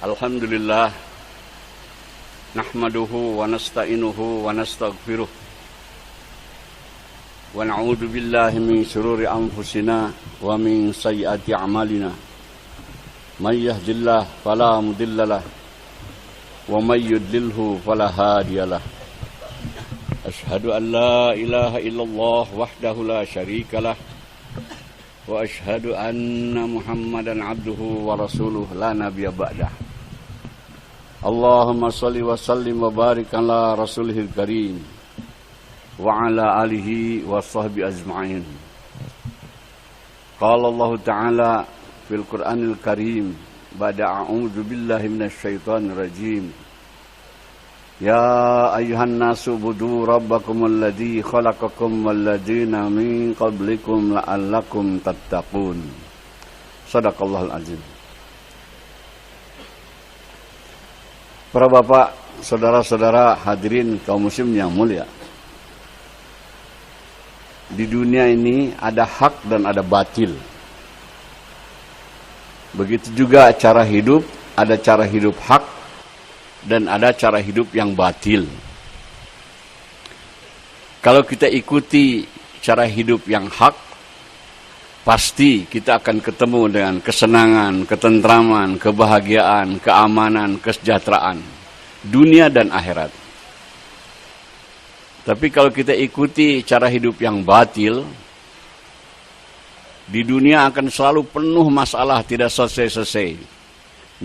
Alhamdulillah nahmaduhu wa nasta'inuhu wa nastaghfiruh wa na'udzu billahi min shururi anfusina wa min sayyiati a'malina may yahdihillahu fala mudhillalah wa may yudlilhu fala hadiyalah asyhadu an la ilaha illallah wahdahu la syarikalah wa asyhadu anna Muhammadan abduhu wa rasuluh la nabiyya ba'dah. Allahumma salli wa sallim wa barik ala rasulihil karim wa ala alihi wa sahbihi ajma'in. Qala Allah Ta'ala fil Qur'anil Karim ba'da a'udzu billahi minasy syaithanir rajim. Ya ayyuhan nasu budu rabbakumul ladzi khalaqakum wal ladzina min qablikum la'allakum tattaqun. Shadaqallahul azim. Para bapak, saudara-saudara hadirin kaum muslim yang mulia. Di dunia ini ada hak dan ada batil. Begitu juga cara hidup, ada cara hidup hak dan ada cara hidup yang batil. Kalau kita ikuti cara hidup yang hak, pasti kita akan ketemu dengan kesenangan, ketentraman, kebahagiaan, keamanan, kesejahteraan, dunia dan akhirat. Tapi kalau kita ikuti cara hidup yang batil, di dunia akan selalu penuh masalah, tidak selesai-selesai.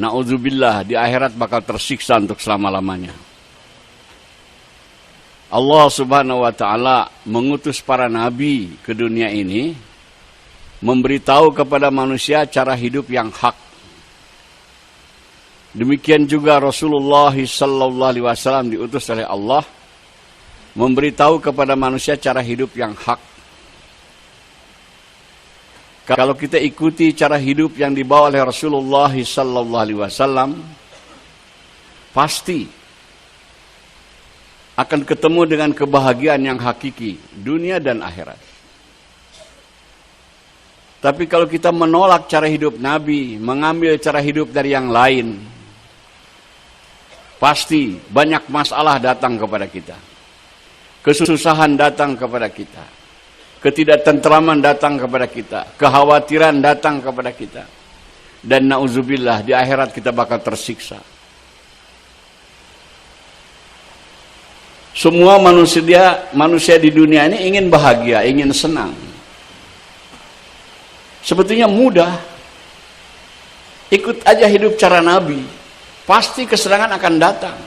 Na'udzubillah, di akhirat bakal tersiksa untuk selama-lamanya. Allah Subhanahu wa Ta'ala mengutus para nabi ke dunia ini memberitahu kepada manusia cara hidup yang hak. Demikian juga Rasulullah sallallahu alaihi wasallam diutus oleh Allah memberitahu kepada manusia cara hidup yang hak. Kalau kita ikuti cara hidup yang dibawa oleh Rasulullah sallallahu alaihi wasallam, pasti akan ketemu dengan kebahagiaan yang hakiki, dunia dan akhirat. Tapi kalau kita menolak cara hidup Nabi, mengambil cara hidup dari yang lain, pasti banyak masalah datang kepada kita. Kesusahan datang kepada kita. Ketidaktentraman datang kepada kita. Kekhawatiran datang kepada kita. Dan na'udzubillah, di akhirat kita bakal tersiksa. Semua manusia di dunia ini ingin bahagia, ingin senang. Sebetulnya mudah. Ikut aja hidup cara Nabi. Pasti kesenangan akan datang.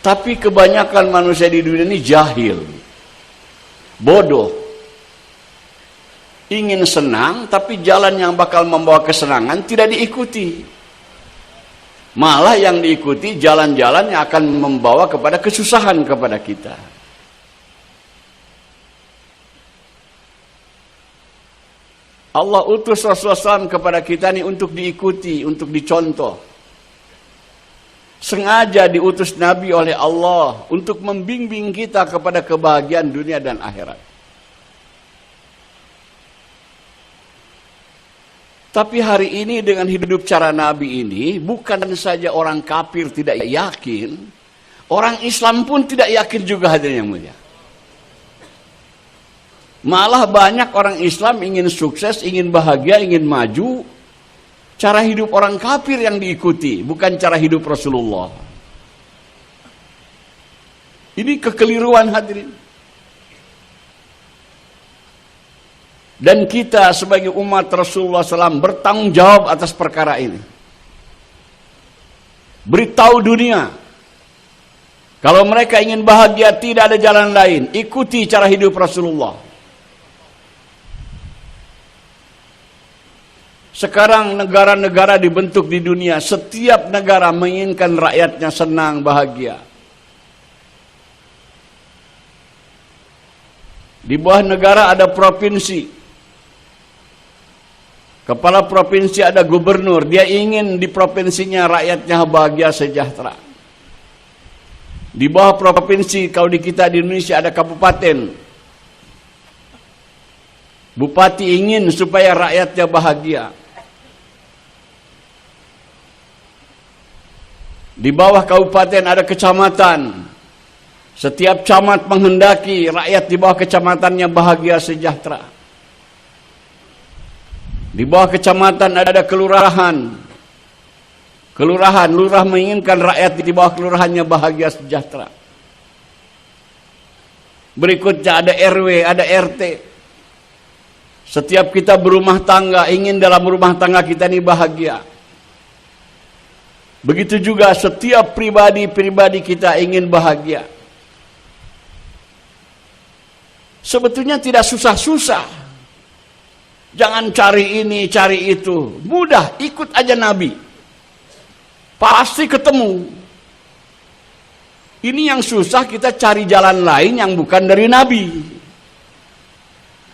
Tapi kebanyakan manusia di dunia ini jahil. Bodoh. Ingin senang, tapi jalan yang bakal membawa kesenangan tidak diikuti. Malah yang diikuti jalan-jalan yang akan membawa kepada kesusahan kepada kita. Allah utus Rasulullah SAW kepada kita ini untuk diikuti, untuk dicontoh. Sengaja diutus Nabi oleh Allah untuk membimbing kita kepada kebahagiaan dunia dan akhirat. Tapi hari ini dengan hidup cara Nabi ini, bukan saja orang kafir tidak yakin, orang Islam pun tidak yakin juga, hadirin yang mulia. Malah banyak orang Islam ingin sukses, ingin bahagia, ingin maju. Cara hidup orang kafir yang diikuti, bukan cara hidup Rasulullah. Ini kekeliruan, hadirin. Dan kita sebagai umat Rasulullah SAW bertanggung jawab atas perkara ini. Beritahu dunia. Kalau mereka ingin bahagia, tidak ada jalan lain. Ikuti cara hidup Rasulullah. Sekarang negara-negara dibentuk di dunia. Setiap negara menginginkan rakyatnya senang, bahagia. Di bawah negara ada provinsi. Kepala provinsi ada gubernur. Dia ingin di provinsinya rakyatnya bahagia, sejahtera. Di bawah provinsi, kalau di kita di Indonesia ada kabupaten. Bupati ingin supaya rakyatnya bahagia. Di bawah kabupaten ada kecamatan. Setiap camat menghendaki rakyat di bawah kecamatannya bahagia sejahtera. Di bawah kecamatan ada kelurahan. Lurah menginginkan rakyat di bawah kelurahannya bahagia sejahtera. Berikutnya ada RW, ada RT. Setiap kita berumah tangga ingin dalam rumah tangga kita ini bahagia. Begitu juga setiap pribadi kita ingin bahagia. Sebetulnya tidak susah-susah. Jangan cari ini, cari itu. Mudah, ikut aja Nabi. Pasti ketemu. Ini yang susah, kita cari jalan lain yang bukan dari Nabi.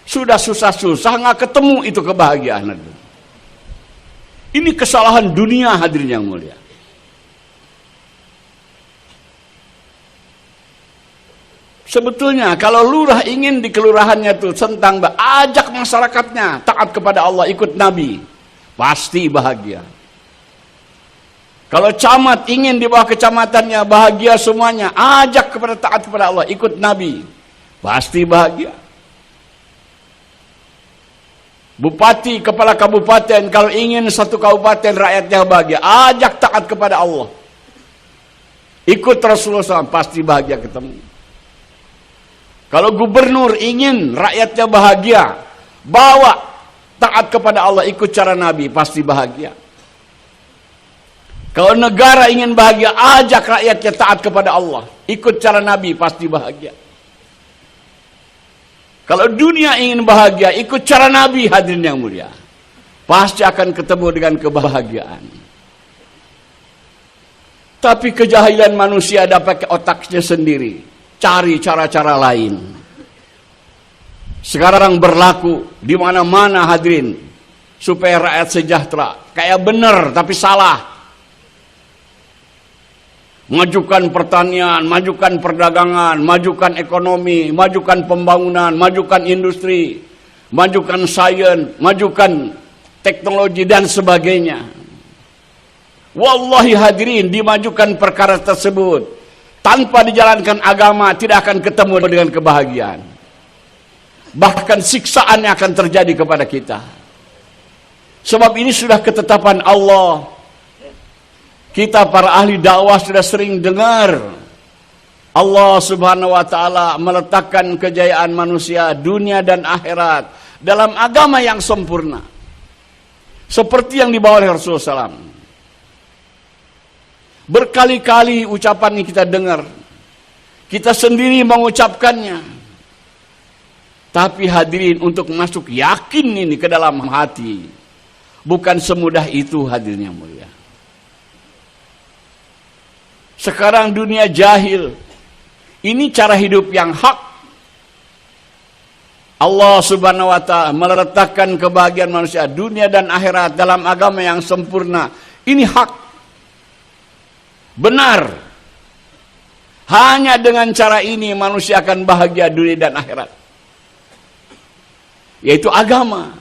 Sudah susah-susah nggak ketemu itu kebahagiaan. Ini kesalahan dunia hadirin yang mulia. Sebetulnya kalau lurah ingin di kelurahannya tuh tentang ajak masyarakatnya taat kepada Allah, ikut Nabi, pasti bahagia. Kalau camat ingin di bawah kecamatannya bahagia semuanya, ajak kepada taat kepada Allah, ikut Nabi, pasti bahagia. Bupati, kepala kabupaten, kalau ingin satu kabupaten rakyatnya bahagia, ajak taat kepada Allah, ikut Rasulullah SAW, pasti bahagia ketemu. Kalau gubernur ingin rakyatnya bahagia, bawa taat kepada Allah, ikut cara Nabi, pasti bahagia. Kalau negara ingin bahagia, ajak rakyatnya taat kepada Allah, ikut cara Nabi, pasti bahagia. Kalau dunia ingin bahagia, ikut cara Nabi hadirin yang mulia, pasti akan ketemu dengan kebahagiaan. Tapi kejahilan manusia ada pakai otaknya sendiri, cari cara-cara lain. Sekarang berlaku di mana-mana hadirin, supaya rakyat sejahtera. Kayak benar tapi salah. Majukan pertanian, majukan perdagangan, majukan ekonomi, majukan pembangunan, majukan industri, majukan sains, majukan teknologi dan sebagainya. Wallahi hadirin, dimajukan perkara tersebut tanpa dijalankan agama tidak akan ketemu dengan kebahagiaan. Bahkan siksaan yang akan terjadi kepada kita. Sebab ini sudah ketetapan Allah. Kita para ahli dakwah sudah sering dengar Allah Subhanahu wa taala meletakkan kejayaan manusia dunia dan akhirat dalam agama yang sempurna. Seperti yang dibawa oleh Rasulullah SAW. Berkali-kali ucapan ini kita dengar. Kita sendiri mengucapkannya. Tapi hadirin, untuk masuk yakin ini ke dalam hati, bukan semudah itu hadirin yang mulia. Sekarang dunia jahil. Ini cara hidup yang hak. Allah Subhanahu wa taala meletakkan kebahagiaan manusia dunia dan akhirat dalam agama yang sempurna. Ini hak. Benar. Hanya dengan cara ini manusia akan bahagia dunia dan akhirat. Yaitu agama.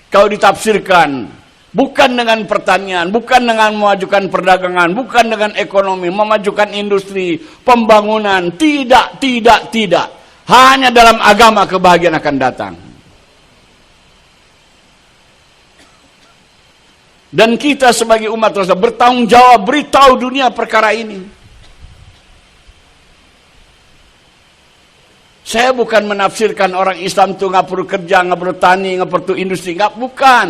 Kalau ditafsirkan bukan dengan pertanian, bukan dengan memajukan perdagangan, bukan dengan ekonomi, memajukan industri, pembangunan. Tidak. Hanya dalam agama kebahagiaan akan datang. Dan kita sebagai umat Rasul bertanggung jawab beritahu dunia perkara ini. Saya bukan menafsirkan orang Islam itu nggak perlu kerja, nggak perlu tani, nggak perlu industri, bukan.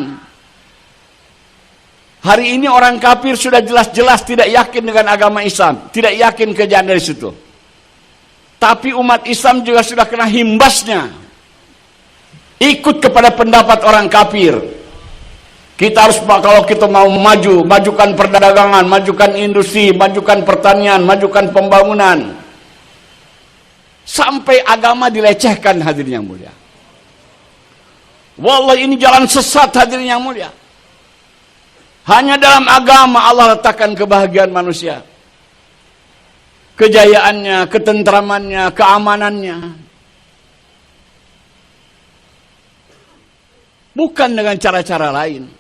Hari ini orang kafir sudah jelas-jelas tidak yakin dengan agama Islam, tidak yakin kejayaan dari situ. Tapi umat Islam juga sudah kena himbasnya. Ikut kepada pendapat orang kafir. Kita harus, kalau kita mau maju, majukan perdagangan, majukan industri, majukan pertanian, majukan pembangunan. Sampai agama dilecehkan hadirin yang mulia. Wallahi ini jalan sesat hadirin yang mulia. Hanya dalam agama Allah letakkan kebahagiaan manusia. Kejayaannya, ketentramannya, keamanannya. Bukan dengan cara-cara lain.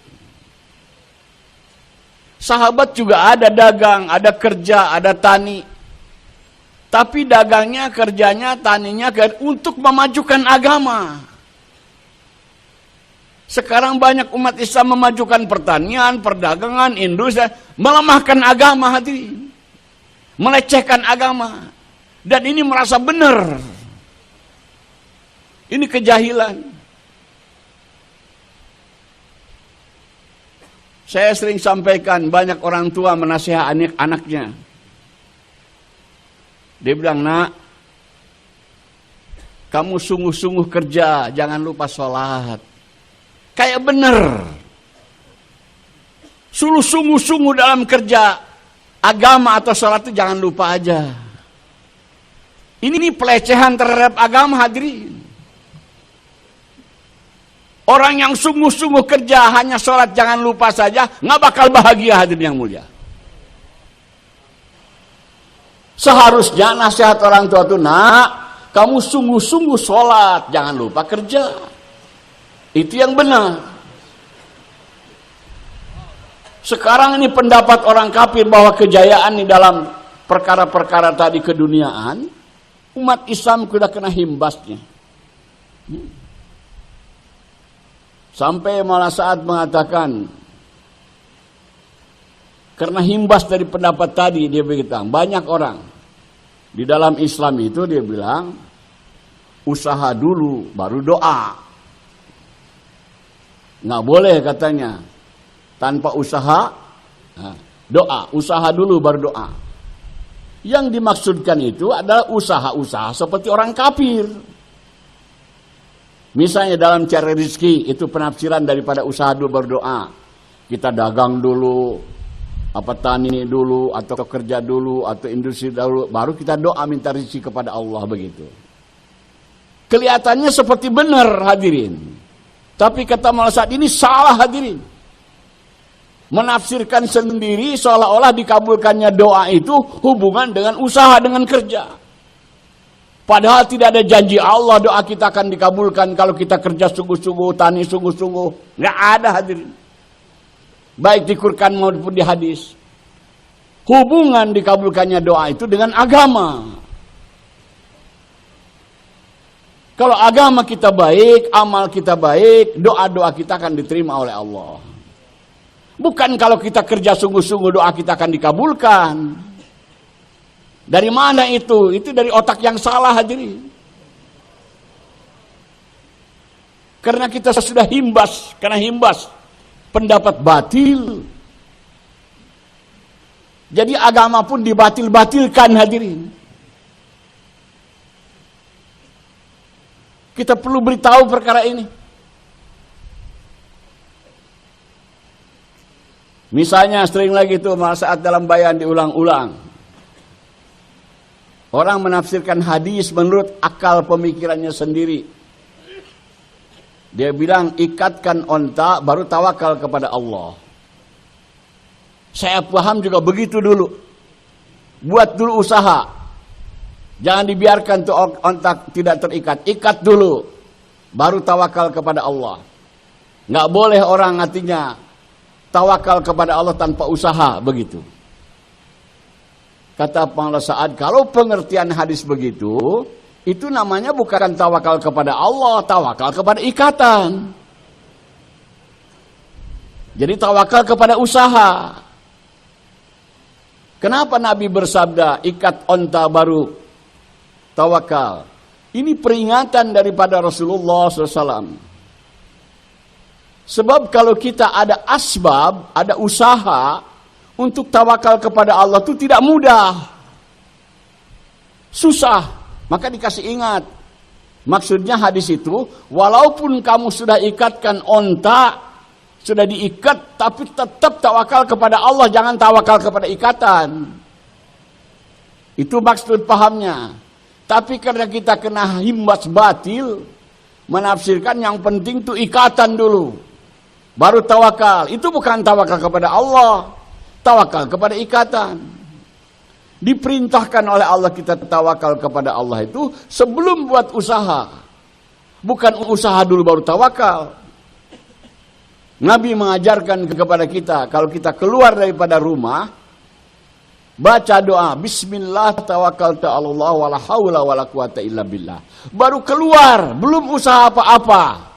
Sahabat juga ada dagang, ada kerja, ada tani. Tapi dagangnya, kerjanya, taninya untuk memajukan agama. Sekarang banyak umat Islam memajukan pertanian, perdagangan, industri, melemahkan agama, hadirin. Melecehkan agama. Dan ini merasa benar. Ini kejahilan. Saya sering sampaikan, banyak orang tua menasihati anaknya. Dia bilang, nak, kamu sungguh-sungguh kerja, jangan lupa sholat. Kayak bener. Sungguh-sungguh dalam kerja agama atau sholat itu jangan lupa aja. Ini pelecehan terhadap agama, hadirin. Orang yang sungguh-sungguh kerja hanya sholat jangan lupa saja, nggak bakal bahagia, hadirin yang mulia. Seharusnya nasihat orang tua itu, nak, kamu sungguh-sungguh sholat, jangan lupa kerja. Itu yang benar. Sekarang ini pendapat orang kafir bahwa kejayaan di dalam perkara-perkara tadi keduniaan, umat Islam sudah kena himbasnya. Sampai malah saat mengatakan, karena himbas dari pendapat tadi, dia bilang, banyak orang di dalam Islam itu dia bilang, usaha dulu baru doa. Nggak boleh katanya tanpa usaha doa, usaha dulu baru doa. Yang dimaksudkan itu adalah usaha-usaha seperti orang kafir. Misalnya dalam cari rezeki, itu penafsiran daripada usaha dulu baru doa. Kita dagang dulu, apa tani dulu, atau kerja dulu, atau industri dulu, baru kita doa minta rezeki kepada Allah, begitu. Kelihatannya seperti benar, hadirin. Tapi kata malah saat ini salah, hadirin. Menafsirkan sendiri seolah-olah dikabulkannya doa itu hubungan dengan usaha, dengan kerja. Padahal tidak ada janji Allah doa kita akan dikabulkan kalau kita kerja sungguh-sungguh, tani sungguh-sungguh. Nggak ada, hadirin. Baik di Quran maupun di hadis. Hubungan dikabulkannya doa itu dengan agama. Kalau agama kita baik, amal kita baik, doa-doa kita akan diterima oleh Allah. Bukan kalau kita kerja sungguh-sungguh doa kita akan dikabulkan. Dari mana itu? Itu dari otak yang salah, hadirin. Karena kita sudah himbas, pendapat batil. Jadi agama pun dibatil-batilkan, hadirin. Kita perlu beritahu perkara ini. Misalnya sering lagi itu saat dalam bayan diulang-ulang. Orang menafsirkan hadis menurut akal pemikirannya sendiri. Dia bilang ikatkan onta baru tawakal kepada Allah. Saya paham juga begitu dulu. Buat dulu usaha. Jangan dibiarkan tuh onta tidak terikat. Ikat dulu. Baru tawakal kepada Allah. Nggak boleh orang artinya tawakal kepada Allah tanpa usaha, begitu. Kata Pengalas Sa'ad, kalau pengertian hadis begitu, itu namanya bukan tawakal kepada Allah, tawakal kepada ikatan. Jadi tawakal kepada usaha. Kenapa Nabi bersabda, ikat onta baru tawakal? Ini peringatan daripada Rasulullah SAW. Sebab kalau kita ada asbab, ada usaha untuk tawakal kepada Allah itu tidak mudah. Susah. Maka dikasih ingat. Maksudnya hadis itu, walaupun kamu sudah ikatkan onta, sudah diikat, tapi tetap tawakal kepada Allah, jangan tawakal kepada ikatan. Itu maksud pahamnya. Tapi karena kita kena himbas batil, menafsirkan yang penting itu ikatan dulu. Baru tawakal. Itu bukan tawakal kepada Allah. Tawakal kepada ikatan. Diperintahkan oleh Allah kita tawakal kepada Allah itu sebelum buat usaha. Bukan usaha dulu baru tawakal. Nabi mengajarkan kepada kita, kalau kita keluar daripada rumah, baca doa, Bismillah tawakkaltu 'alallah wala haula wala quwata illa billah. Baru keluar, belum usaha apa-apa.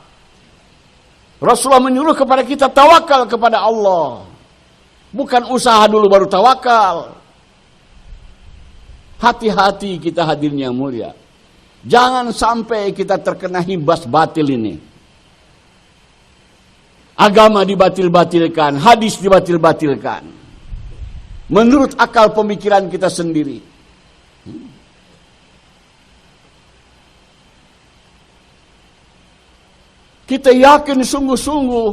Rasulullah menyuruh kepada kita tawakal kepada Allah. Bukan usaha dulu baru tawakal. Hati-hati kita hadirin yang mulia. Jangan sampai kita terkena hibas batil ini. Agama dibatil-batilkan, hadis dibatil-batilkan. Menurut akal pemikiran kita sendiri. Kita yakin sungguh-sungguh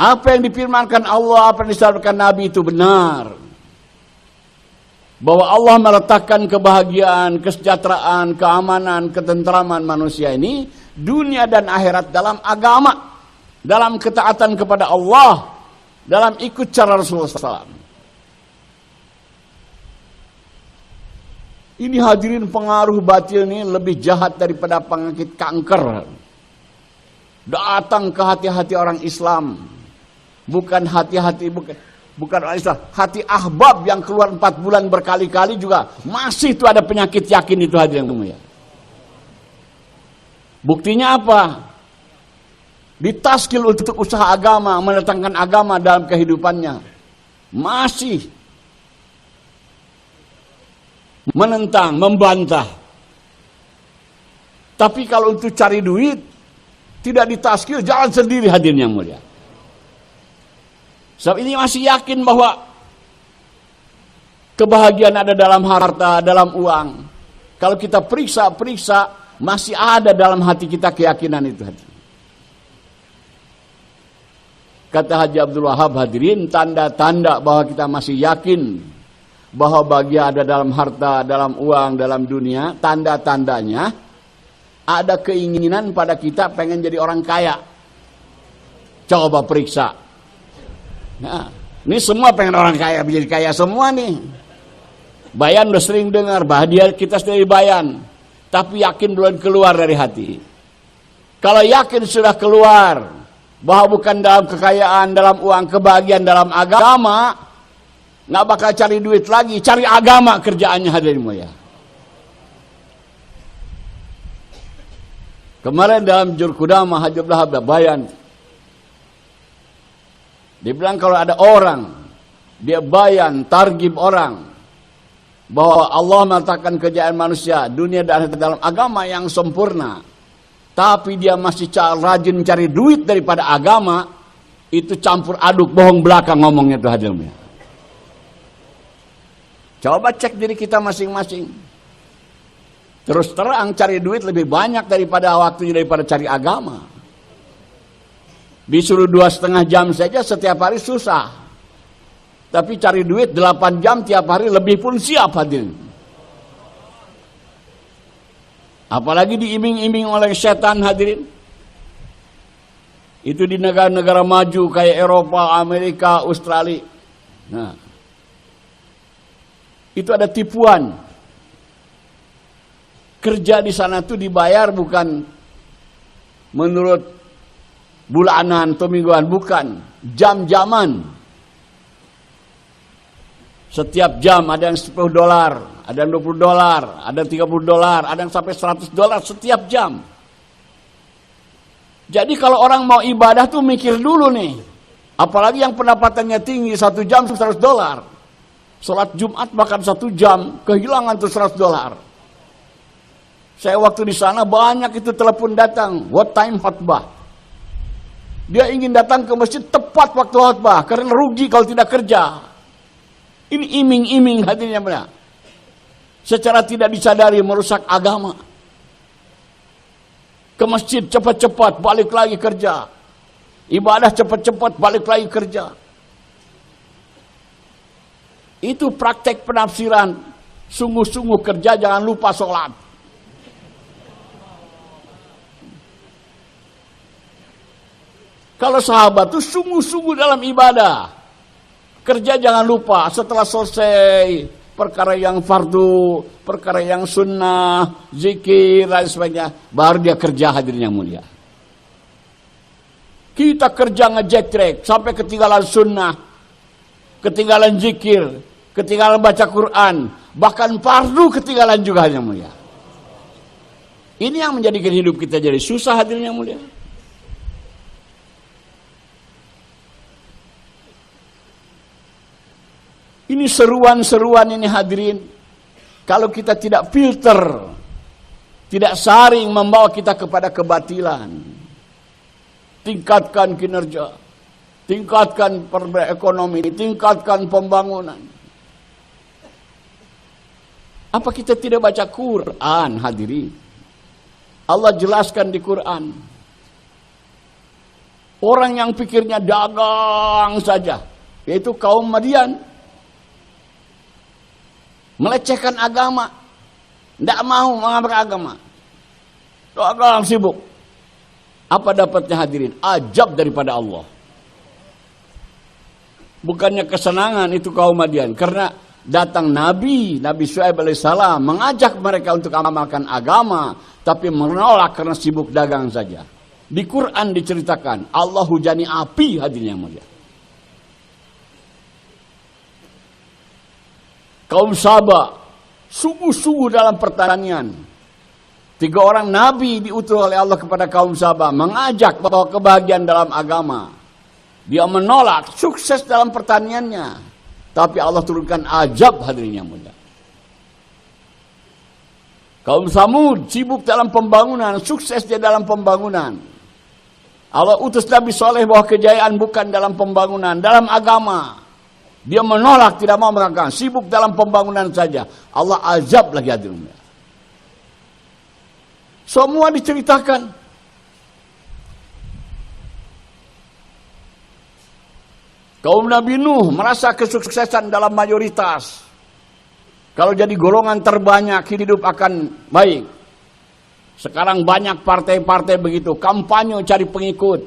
apa yang difirmankan Allah, apa yang disampaikan Nabi itu benar. Bahwa Allah meletakkan kebahagiaan, kesejahteraan, keamanan, ketentraman manusia ini, dunia dan akhirat dalam agama, dalam ketaatan kepada Allah, dalam ikut cara Rasulullah SAW. Ini hadirin pengaruh batil ini lebih jahat daripada penyakit kanker. Datang ke hati-hati orang Islam. Bukan hati-hati, bukan orang Islam. Hati ahbab yang keluar 4 bulan berkali-kali juga. Masih itu ada penyakit yakin itu hadirin ya. Buktinya apa? Ditaskil untuk usaha agama, mendatangkan agama dalam kehidupannya. Masih menentang, membantah. Tapi kalau untuk cari duit, tidak ditaskil, jalan sendiri hadirin yang mulia. Sebab ini masih yakin bahwa kebahagiaan ada dalam harta, dalam uang. Kalau kita periksa, masih ada dalam hati kita keyakinan itu. Kata Haji Abdul Wahab hadirin, tanda-tanda bahwa kita masih yakin bahwa bahagia ada dalam harta, dalam uang, dalam dunia, tanda-tandanya ada keinginan pada kita pengen jadi orang kaya. Coba periksa. Nah, ini semua pengen orang kaya, menjadi kaya semua nih. Bayan udah sering dengar, bahagia kita sendiri bayan. Tapi yakin belum keluar dari hati. Kalau yakin sudah keluar, bahwa bukan dalam kekayaan, dalam uang, kebahagiaan dalam agama, nggak bakal cari duit lagi, cari agama kerjaannya hadirin ya. Kemarin dalam Jurkudama Haji Abdul Wahab bayan. Dia bilang kalau ada orang, dia bayan, targib orang, bahwa Allah meletakkan kejayaan manusia, dunia dan akhirat dalam agama yang sempurna. Tapi dia masih rajin cari duit daripada agama, itu campur aduk, bohong belakang ngomongnya itu hadirin. Coba cek diri kita masing-masing. Terus terang cari duit lebih banyak daripada waktunya daripada cari agama. Disuruh 2,5 jam saja setiap hari susah. Tapi cari duit 8 jam tiap hari lebih pun siap hadirin. Apalagi diiming-iming oleh setan hadirin. Itu di negara-negara maju kayak Eropa, Amerika, Australia. Nah, itu ada tipuan. Kerja di sana tuh dibayar bukan menurut bulanan atau mingguan, bukan. Jam-jaman. Setiap jam ada yang $10, ada yang $20, ada yang $30, ada yang sampai $100 setiap jam. Jadi kalau orang mau ibadah tuh mikir dulu nih. Apalagi yang pendapatannya tinggi, 1 jam $100. Sholat Jumat bahkan 1 jam, kehilangan tuh $100. Saya waktu di sana banyak itu telepon datang, what time khutbah. Dia ingin datang ke masjid tepat waktu khutbah, karena rugi kalau tidak kerja. Ini iming-iming hadirin yang benar. Secara tidak disadari merusak agama. Ke masjid cepat-cepat, balik lagi kerja. Ibadah cepat-cepat, balik lagi kerja. Itu praktek penafsiran. Sungguh-sungguh kerja, jangan lupa sholat. Kalau sahabat itu sungguh-sungguh dalam ibadah. Kerja jangan lupa, setelah selesai perkara yang fardu, perkara yang sunnah, zikir, dan sebagainya, baru dia kerja hadirin yang mulia. Kita kerja ngejetrek sampai ketinggalan sunnah, ketinggalan zikir, ketinggalan baca Quran, bahkan fardu ketinggalan juga yang mulia. Ini yang menjadikan hidup kita jadi susah hadirin yang mulia. Ini seruan-seruan ini hadirin, kalau kita tidak filter, tidak saring, membawa kita kepada kebatilan. Tingkatkan kinerja, tingkatkan ekonomi, tingkatkan pembangunan. Apa kita tidak baca Quran hadirin? Allah jelaskan di Quran, orang yang pikirnya dagang saja, yaitu kaum Madian, melecehkan agama, tidak mau mengamalkan agama, dagang sibuk. Apa dapatnya hadirin? Ajab daripada Allah. Bukannya kesenangan itu kaum Madian, karena datang Nabi Syuaib alaihissalam mengajak mereka untuk mengamalkan agama, tapi menolak karena sibuk dagang saja. Di Quran diceritakan Allah hujani api hadirin yang mulia. Kaum Saba sungguh-sungguh dalam pertanian. 3 orang nabi diutus oleh Allah kepada kaum Saba, mengajak bahwa kebahagiaan dalam agama. Dia menolak, sukses dalam pertaniannya, tapi Allah turunkan azab hadirin yang mulia. Kaum Samud sibuk dalam pembangunan, sukses dia dalam pembangunan. Allah utus Nabi Soleh bahwa kejayaan bukan dalam pembangunan, dalam agama. Dia menolak, tidak mau mengatakan, sibuk dalam pembangunan saja. Allah azab lagi hadirin. Semua diceritakan. Kaum Nabi Nuh merasa kesuksesan dalam mayoritas. Kalau jadi golongan terbanyak, hidup akan baik. Sekarang banyak partai-partai begitu, kampanye cari pengikut.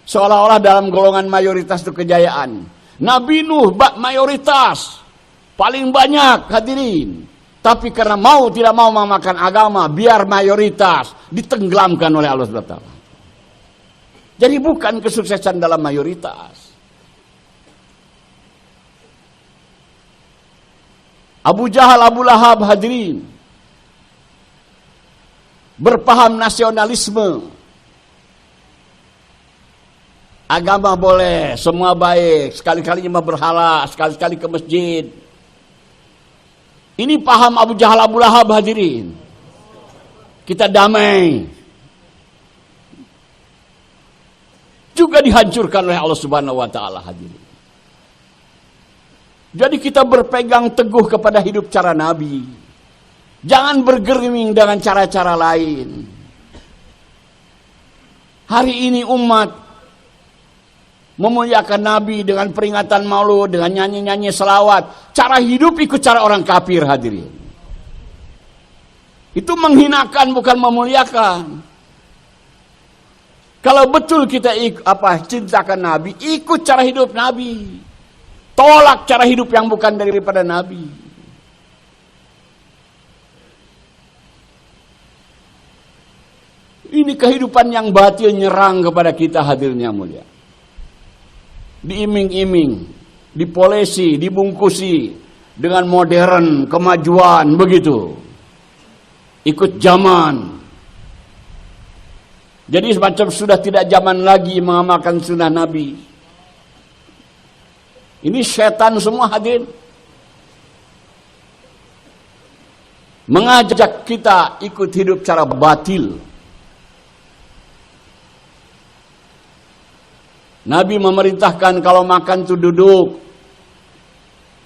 Seolah-olah dalam golongan mayoritas itu kejayaan. Nabi Nuh mayoritas, paling banyak hadirin. Tapi karena tidak mau memakan agama, biar mayoritas, ditenggelamkan oleh Allah SWT. Jadi bukan kesuksesan dalam mayoritas. Abu Jahal, Abu Lahab hadirin, berpaham nasionalisme. Agama boleh, semua baik, sekali-kali nyembah berhala, sekali-kali ke masjid. Ini paham Abu Jahal, Abu Lahab hadirin. Kita damai. Juga dihancurkan oleh Allah Subhanahu wa taala hadirin. Jadi kita berpegang teguh kepada hidup cara Nabi. Jangan bergeming dengan cara-cara lain. Hari ini umat memuliakan Nabi dengan peringatan Maulud, dengan nyanyi-nyanyi selawat. Cara hidup ikut cara orang kafir hadirin. Itu menghinakan, bukan memuliakan. Kalau betul kita cintakan Nabi, ikut cara hidup Nabi. Tolak cara hidup yang bukan daripada Nabi. Ini kehidupan yang batil nyerang kepada kita hadirin yang mulia. Diiming-iming, dipolesi, dibungkusi dengan modern, kemajuan, begitu. Ikut zaman. Jadi semacam sudah tidak zaman lagi mengamalkan sunnah Nabi. Ini setan semua hadirin. Mengajak kita ikut hidup cara batil. Nabi memerintahkan kalau makan tuh duduk.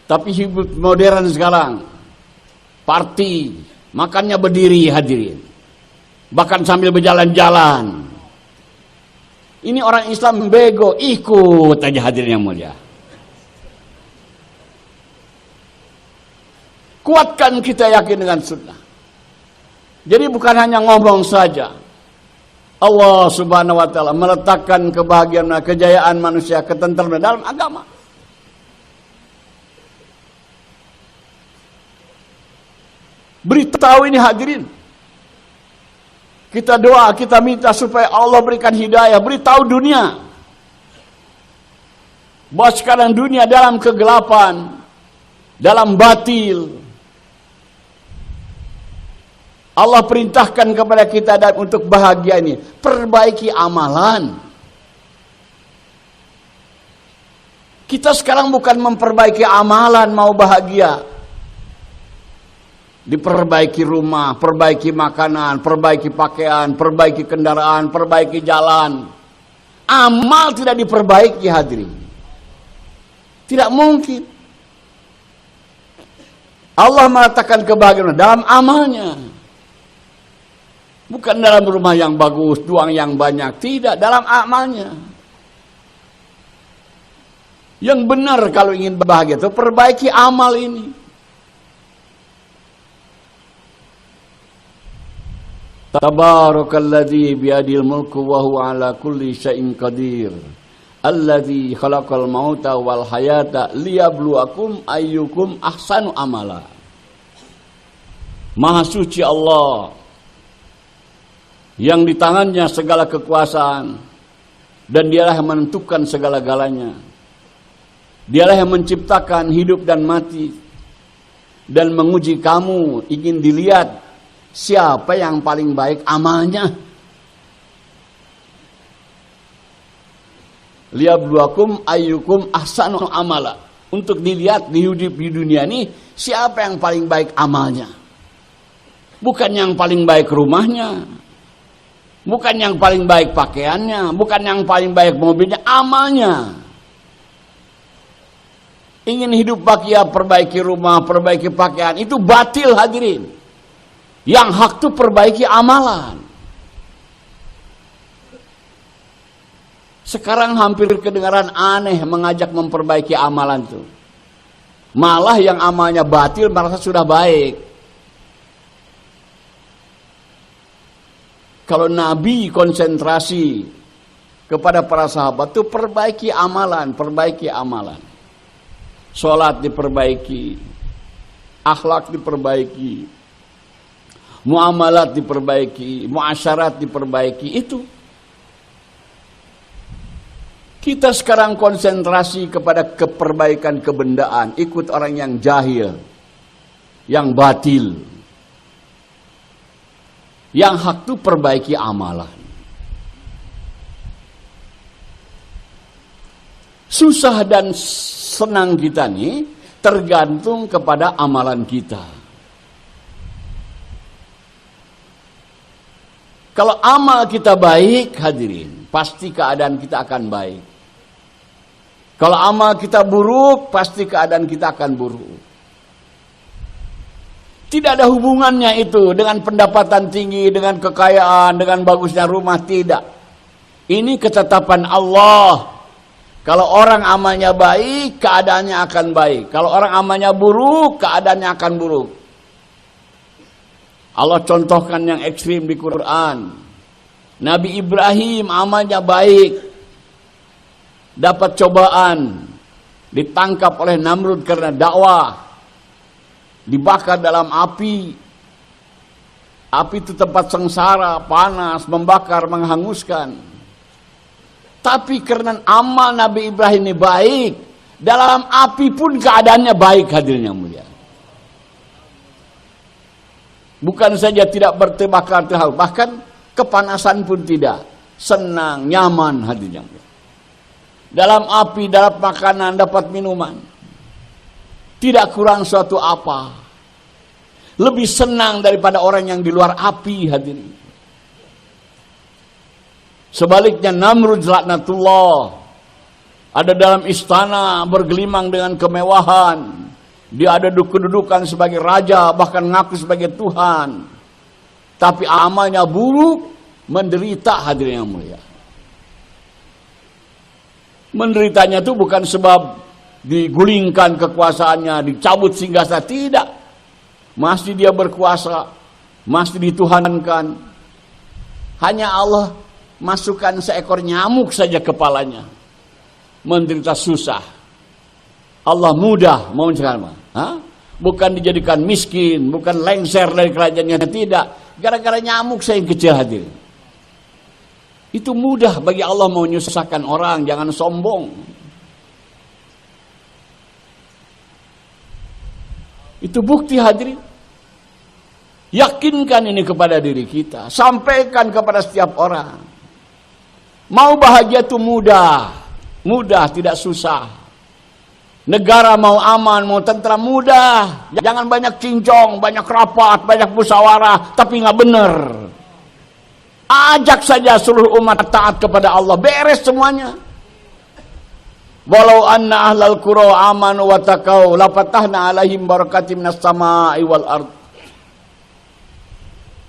Tapi hidup modern sekarang, party, makannya berdiri hadirin. Bahkan sambil berjalan-jalan. Ini orang Islam bego, ikut aja hadirin yang mulia. Kuatkan kita yakin dengan sunnah. Jadi bukan hanya ngomong saja. Allah Subhanahu wa taala meletakkan kebahagiaan, kejayaan manusia, ketentraman dalam agama. Beritahu ini hadirin. Kita doa, kita minta supaya Allah berikan hidayah, beritahu dunia. bahwa sekarang dunia dalam kegelapan, dalam batil. Allah perintahkan kepada kita dan untuk bahagia ini, perbaiki amalan. Kita sekarang bukan memperbaiki amalan mau bahagia. Diperbaiki rumah, perbaiki makanan, perbaiki pakaian, perbaiki kendaraan, perbaiki jalan. Amal tidak diperbaiki, hadirin. Tidak mungkin. Allah mengatakan kebahagiaan dalam amalnya. Bukan dalam rumah yang bagus, uang yang banyak. Tidak, dalam amalnya. Yang benar kalau ingin bahagia itu perbaiki amal ini. Tabarakalladzi biyadil mulku wa huwa ala kulli syai'in qadir. Alladzi khalaqal mauta wal hayata liyabluwakum ayyukum ahsanu amala. Maha suci Allah yang di tangannya segala kekuasaan, dan dialah yang menentukan segala-galanya. Dialah yang menciptakan hidup dan mati, dan menguji kamu, ingin dilihat siapa yang paling baik amalnya. Liyabluwakum ayyukum ahsanu amala. Untuk dilihat di hidup di dunia ini siapa yang paling baik amalnya. Bukan yang paling baik rumahnya, bukan yang paling baik pakaiannya, bukan yang paling baik mobilnya, amalnya. Ingin hidup bahagia, perbaiki rumah, perbaiki pakaian, itu batil, hadirin. Yang hak itu perbaiki amalan. Sekarang hampir kedengaran aneh mengajak memperbaiki amalan itu. Malah yang amalnya batil merasa sudah baik. Kalau Nabi konsentrasi kepada para sahabat itu perbaiki amalan, perbaiki amalan. Sholat diperbaiki, akhlak diperbaiki, muamalat diperbaiki, muasyarat diperbaiki. Itu. Kita sekarang konsentrasi kepada keperbaikan kebendaan, ikut orang yang jahil, yang batil. Yang hak itu perbaiki amalan. Susah dan senang kita nih tergantung kepada amalan kita. Kalau amal kita baik, hadirin, pasti keadaan kita akan baik. Kalau amal kita buruk, pasti keadaan kita akan buruk. Tidak ada hubungannya itu dengan pendapatan tinggi, dengan kekayaan, dengan bagusnya rumah, tidak. Ini ketetapan Allah. Kalau orang amalnya baik, keadaannya akan baik. Kalau orang amalnya buruk, keadaannya akan buruk. Allah contohkan yang ekstrim di Quran. Nabi Ibrahim amalnya baik, dapat cobaan, ditangkap oleh Namrud karena dakwah, dibakar dalam api. Api itu tempat sengsara, panas, membakar, menghanguskan. Tapi karena amal Nabi Ibrahim ini baik, dalam api pun keadaannya baik, hadirin yang mulia. Bukan saja tidak terbakar, bahkan kepanasan pun tidak. Senang, nyaman, hadirin yang mulia. Dalam api, dapat makanan, dapat minuman. Tidak kurang suatu apa. Lebih senang daripada orang yang di luar api, hadirin. Sebaliknya Namrud laknatullah, ada dalam istana bergelimang dengan kemewahan. Dia ada kedudukan sebagai raja, bahkan ngaku sebagai Tuhan. Tapi amalnya buruk, menderita, hadirin yang mulia. Menderitanya itu bukan sebab digulingkan kekuasaannya, dicabut singgahsana, tidak. Masih dia berkuasa, masih dituhankan. Hanya Allah masukkan seekor nyamuk saja kepalanya, menderita susah. Allah mudah mau mencegahnya. Bukan dijadikan miskin, bukan lengser dari kerajaannya, tidak. Gara-gara nyamuk saya yang kecil hati. Itu mudah bagi Allah mau menyusahkan orang, jangan sombong. Itu bukti hadirin. Yakinkan ini kepada diri kita. Sampaikan kepada setiap orang. Mau bahagia itu mudah. Mudah, tidak susah. Negara mau aman, mau tentram, mudah. Jangan banyak cincong, banyak rapat, banyak musyawarah, tapi nggak benar. Ajak saja seluruh umat taat kepada Allah. Beres semuanya. Walau anna ahlal qura amanu wa taqau la fatahna alaihim barakatim minas samaa'i wal ard.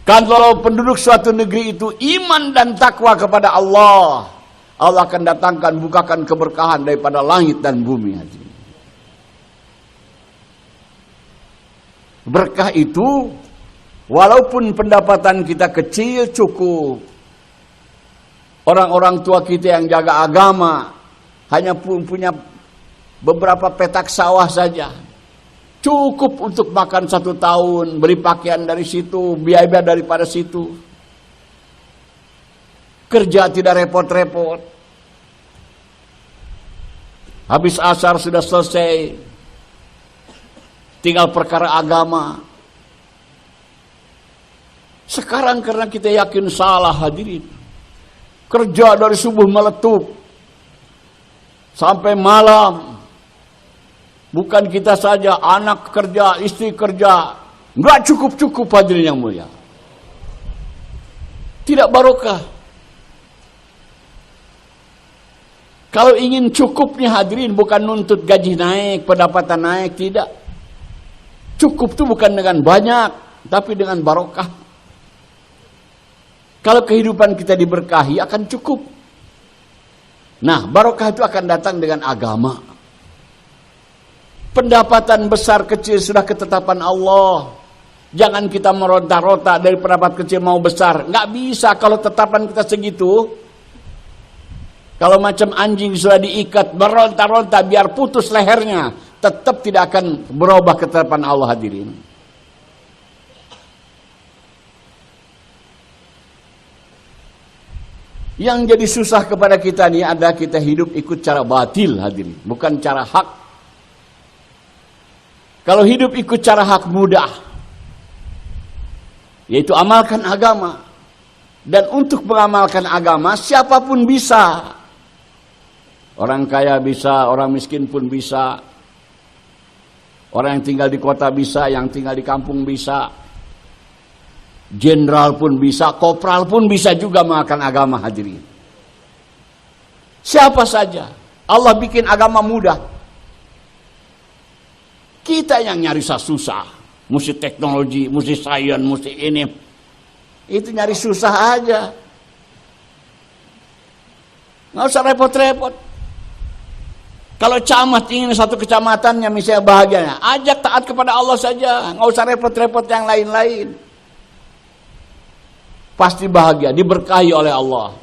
Kalau penduduk suatu negeri itu iman dan takwa kepada Allah, Allah akan datangkan, bukakan keberkahan daripada langit dan bumi. Berkah itu walaupun pendapatan kita kecil cukup. Orang-orang tua kita yang jaga agama hanya punya beberapa petak sawah saja. Cukup untuk makan 1 tahun, beli pakaian dari situ, biaya daripada situ. Kerja tidak repot-repot. Habis asar sudah selesai. Tinggal perkara agama. Sekarang karena kita yakin salah hadirin. Kerja dari subuh meletup sampai malam. Bukan kita saja, anak kerja, istri kerja. Enggak cukup-cukup hadirin yang mulia. Tidak barokah. Kalau ingin cukupnya hadirin, bukan nuntut gaji naik, pendapatan naik, tidak. Cukup itu bukan dengan banyak, tapi dengan barokah. Kalau kehidupan kita diberkahi akan cukup. Nah, barokah itu akan datang dengan agama. Pendapatan besar kecil sudah ketetapan Allah. Jangan kita meronta-ronta dari pendapat kecil mau besar. Nggak bisa kalau tetapan kita segitu. Kalau macam anjing sudah diikat, meronta-ronta biar putus lehernya, tetap tidak akan berubah ketetapan Allah hadirin. Yang jadi susah kepada kita ini adalah kita hidup ikut cara batil hadirin, bukan cara hak. Kalau hidup ikut cara hak mudah, yaitu amalkan agama. Dan untuk mengamalkan agama siapapun bisa. Orang kaya bisa, orang miskin pun bisa. Orang yang tinggal di kota bisa, yang tinggal di kampung bisa. Jenderal pun bisa, kopral pun bisa juga mengamalkan agama hadirin. Siapa saja. Allah bikin agama mudah. Kita yang nyari susah. Mesti teknologi, mesti sains, mesti ini. Itu nyari susah aja. Nggak usah repot-repot. Kalau camat ingin satu kecamatannya misalnya bahagianya, ajak taat kepada Allah saja. Nggak usah repot-repot yang lain-lain. Pasti bahagia, diberkahi oleh Allah.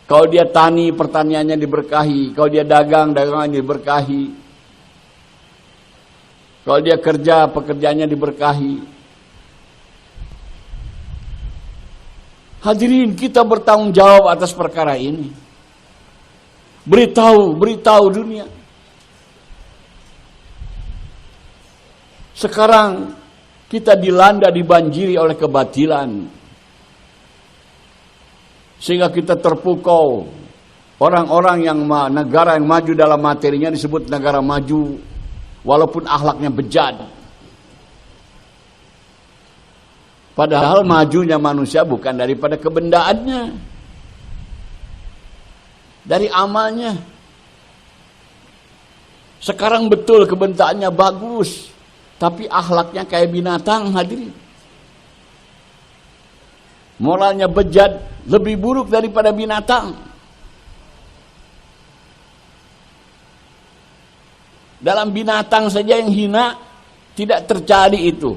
Kalau dia tani, pertaniannya diberkahi. Kalau dia dagang, dagangannya diberkahi. Kalau dia kerja, pekerjaannya diberkahi. Hadirin, kita bertanggung jawab atas perkara ini. Beritahu dunia. Sekarang kita dilanda, dibanjiri oleh kebatilan. Sehingga kita terpukau. Orang-orang yang negara yang maju dalam materinya disebut negara maju, walaupun akhlaknya bejat. Padahal majunya manusia bukan daripada kebendaannya, dari amalnya. Sekarang betul kebendaannya bagus, tapi akhlaknya kayak binatang hadirin. Moralnya bejat, lebih buruk daripada binatang. Dalam binatang saja yang hina tidak terjadi itu.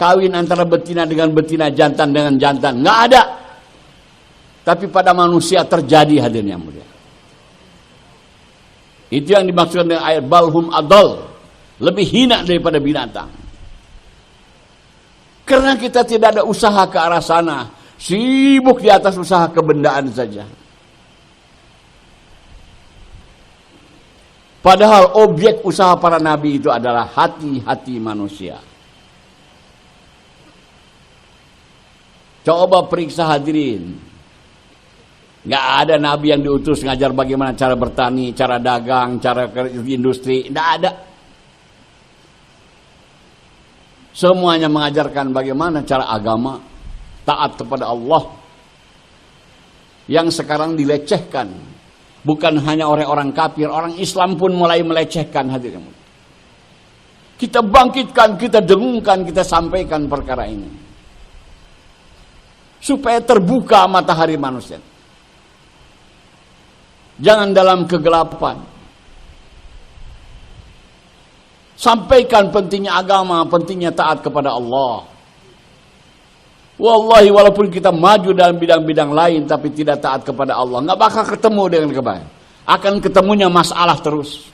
Kawin antara betina dengan betina, jantan dengan jantan, nggak ada. Tapi pada manusia terjadi hadirin yang mulia. Itu yang dimaksudkan dengan ayat balhum adol, lebih hina daripada binatang. Karena kita tidak ada usaha ke arah sana, sibuk di atas usaha kebendaan saja. Padahal objek usaha para nabi itu adalah hati-hati manusia. Coba periksa hadirin. Nggak ada nabi yang diutus ngajar bagaimana cara bertani, cara dagang, cara industri. Nggak ada. Semuanya mengajarkan bagaimana cara agama, taat kepada Allah. Yang sekarang dilecehkan. Bukan hanya orang-orang kafir, orang Islam pun mulai melecehkan hadirin. Kita bangkitkan, kita dengungkan, kita sampaikan perkara ini. Supaya terbuka matahari manusia. Jangan dalam kegelapan. Sampaikan pentingnya agama, pentingnya taat kepada Allah. Wallahi walaupun kita maju dalam bidang-bidang lain tapi tidak taat kepada Allah, nggak bakal ketemu dengan kebaikan. Akan ketemunya masalah terus.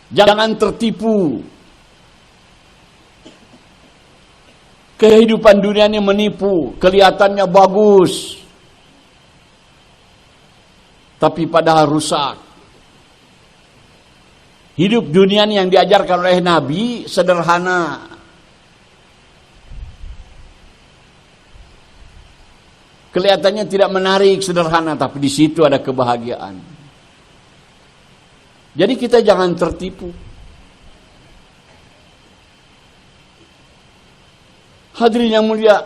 Jangan tertipu. Kehidupan dunia ini menipu, kelihatannya bagus. Tapi padahal rusak. Hidup dunia ini yang diajarkan oleh Nabi sederhana. Kelihatannya tidak menarik, sederhana, tapi di situ ada kebahagiaan. Jadi kita jangan tertipu. Hadirin yang mulia,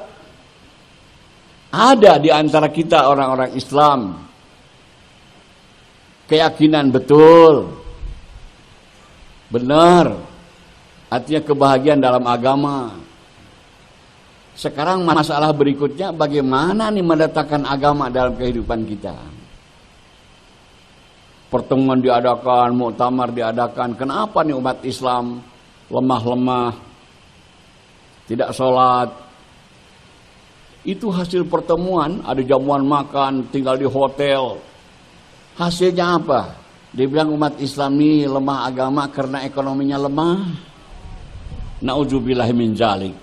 ada di antara kita orang-orang Islam keyakinan betul, benar, artinya kebahagiaan dalam agama. Sekarang masalah berikutnya, bagaimana nih mendatangkan agama dalam kehidupan kita. Pertemuan diadakan, muktamar diadakan. Kenapa nih umat Islam lemah-lemah, tidak sholat? Itu hasil pertemuan, ada jamuan makan, tinggal di hotel. Hasilnya apa? Dia bilang umat Islam ini lemah agama karena ekonominya lemah. Na'udzubillahi min dzalik.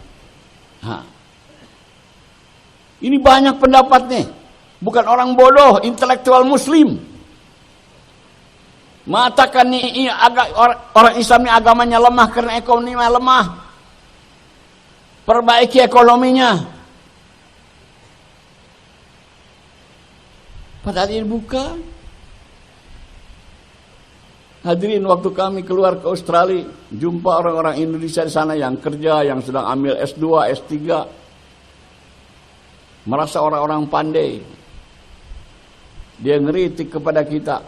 Ini banyak pendapatnya. Bukan orang bodoh, intelektual muslim. Mengatakan nih orang Islam ini agamanya lemah karena ekonominya lemah. Perbaiki ekonominya. Padahal ini bukan. Hadirin, waktu kami keluar ke Australia, jumpa orang-orang Indonesia di sana yang kerja, yang sedang ambil S2, S3. Merasa orang-orang pandai. Dia ngeritik kepada kita.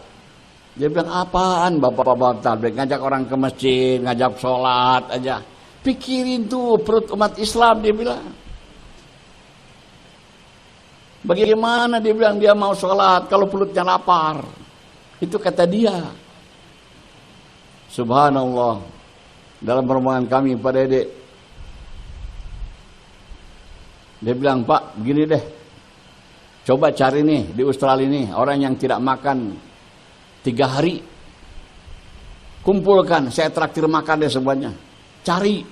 Dia bilang, apaan bapak-bapak tabligh, ngajak orang ke masjid, ngajak sholat aja. Pikirin tuh perut umat Islam, dia bilang. Bagaimana dia bilang dia mau sholat kalau perutnya lapar. Itu kata dia. Subhanallah. Dalam rombongan kami pada Dede, dia bilang, Pak, begini deh. Coba cari nih di Australia ini orang yang tidak makan 3 hari. Kumpulkan, saya traktir makan deh semuanya. Cari.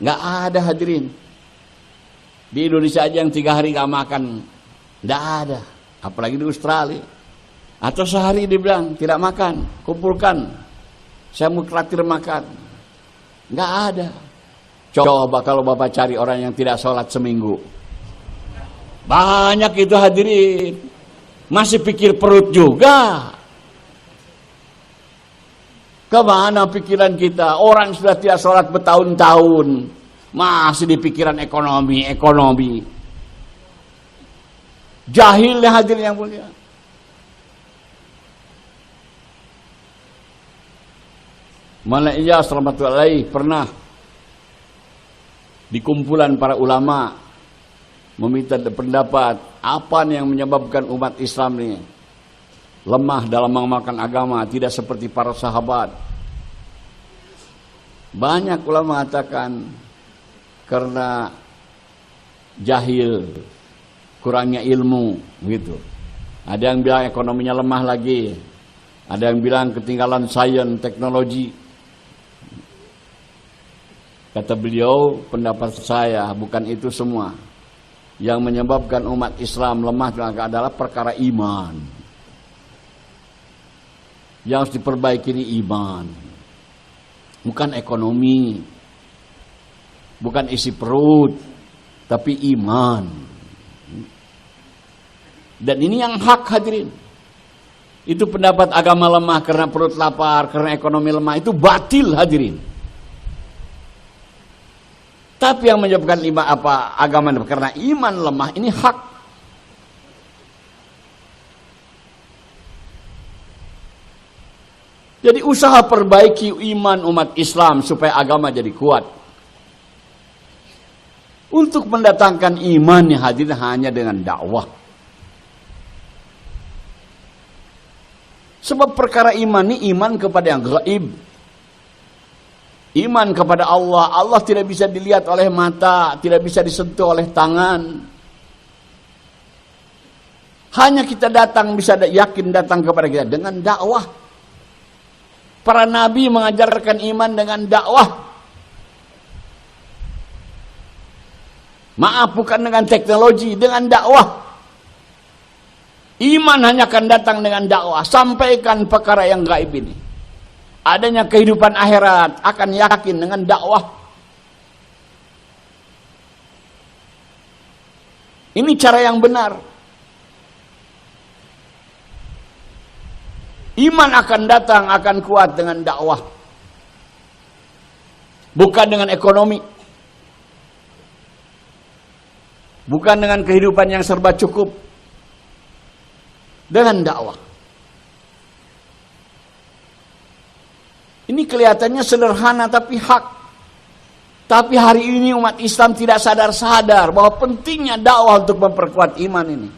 Nggak ada hadirin. Di Indonesia aja yang 3 hari nggak makan. Nggak ada. Apalagi di Australia. Atau sehari dia bilang tidak makan. Kumpulkan. Saya mau traktir makan. Nggak ada. Coba kalau Bapak cari orang yang tidak sholat seminggu. Banyak itu hadirin. Masih pikir perut juga. Kemana pikiran kita? Orang sudah tidak sholat bertahun-tahun. Masih di pikiran ekonomi. Jahilnya hadirin yang mulia. Maulana Iyas rahmatullahi pernah di kumpulan para ulama meminta pendapat apa yang menyebabkan umat Islam ini lemah dalam mengamalkan agama, tidak seperti para sahabat. Banyak ulama mengatakan karena jahil, kurangnya ilmu gitu. Ada yang bilang ekonominya lemah lagi. Ada yang bilang ketinggalan sains, teknologi. Kata beliau, pendapat saya bukan itu semua. Yang menyebabkan umat Islam lemah adalah perkara iman. Yang harus diperbaiki ini iman, bukan ekonomi, bukan isi perut, tapi iman. Dan ini yang hak, hadirin. Itu pendapat agama lemah karena perut lapar, karena ekonomi lemah, itu batil, hadirin. Tapi yang menyebabkan agama karena iman lemah, ini hak. Jadi usaha perbaiki iman umat Islam supaya agama jadi kuat. Untuk mendatangkan iman yang hadir hanya dengan dakwah. Sebab perkara iman ini iman kepada yang gaib. Iman kepada Allah. Allah tidak bisa dilihat oleh mata, tidak bisa disentuh oleh tangan. Hanya kita datang, bisa yakin datang kepada kita dengan dakwah. Para nabi mengajarkan iman dengan dakwah. Maaf, bukan dengan teknologi, dengan dakwah. Iman hanya akan datang dengan dakwah. Sampaikan perkara yang gaib ini. Adanya kehidupan akhirat akan yakin dengan dakwah. Ini cara yang benar. Iman akan datang, akan kuat dengan dakwah. Bukan dengan ekonomi. Bukan dengan kehidupan yang serba cukup. Dengan dakwah. Ini kelihatannya sederhana tapi hak. Tapi hari ini umat Islam tidak sadar-sadar bahwa pentingnya dakwah untuk memperkuat iman ini.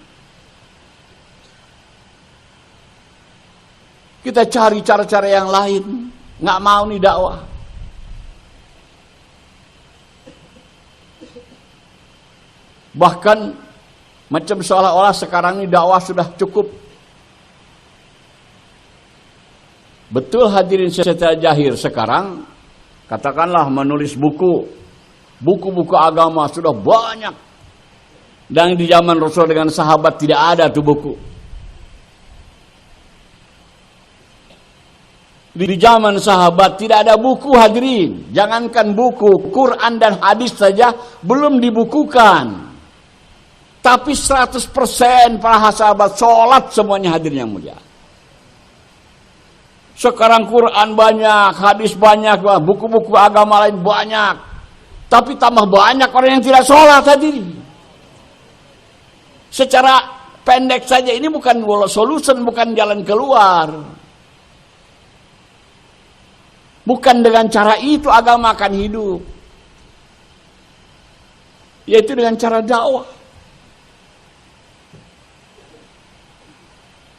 Kita cari cara-cara yang lain, nggak mau nih dakwah. Bahkan macam seolah-olah sekarang ini dakwah sudah cukup. Betul hadirin secara jahir sekarang, katakanlah menulis buku-buku agama sudah banyak. Dan di zaman Rasul dengan sahabat tidak ada tuh buku. Di zaman sahabat tidak ada buku, hadirin. Jangankan buku, Quran dan hadis saja belum dibukukan. Tapi 100% para sahabat sholat semuanya, hadirin yang mulia. Sekarang Quran banyak, hadis banyak, buku-buku agama lain banyak. Tapi tambah banyak orang yang tidak sholat, hadirin. Secara pendek saja ini bukan solution, bukan jalan keluar. Bukan dengan cara itu agama akan hidup. Yaitu dengan cara dakwah.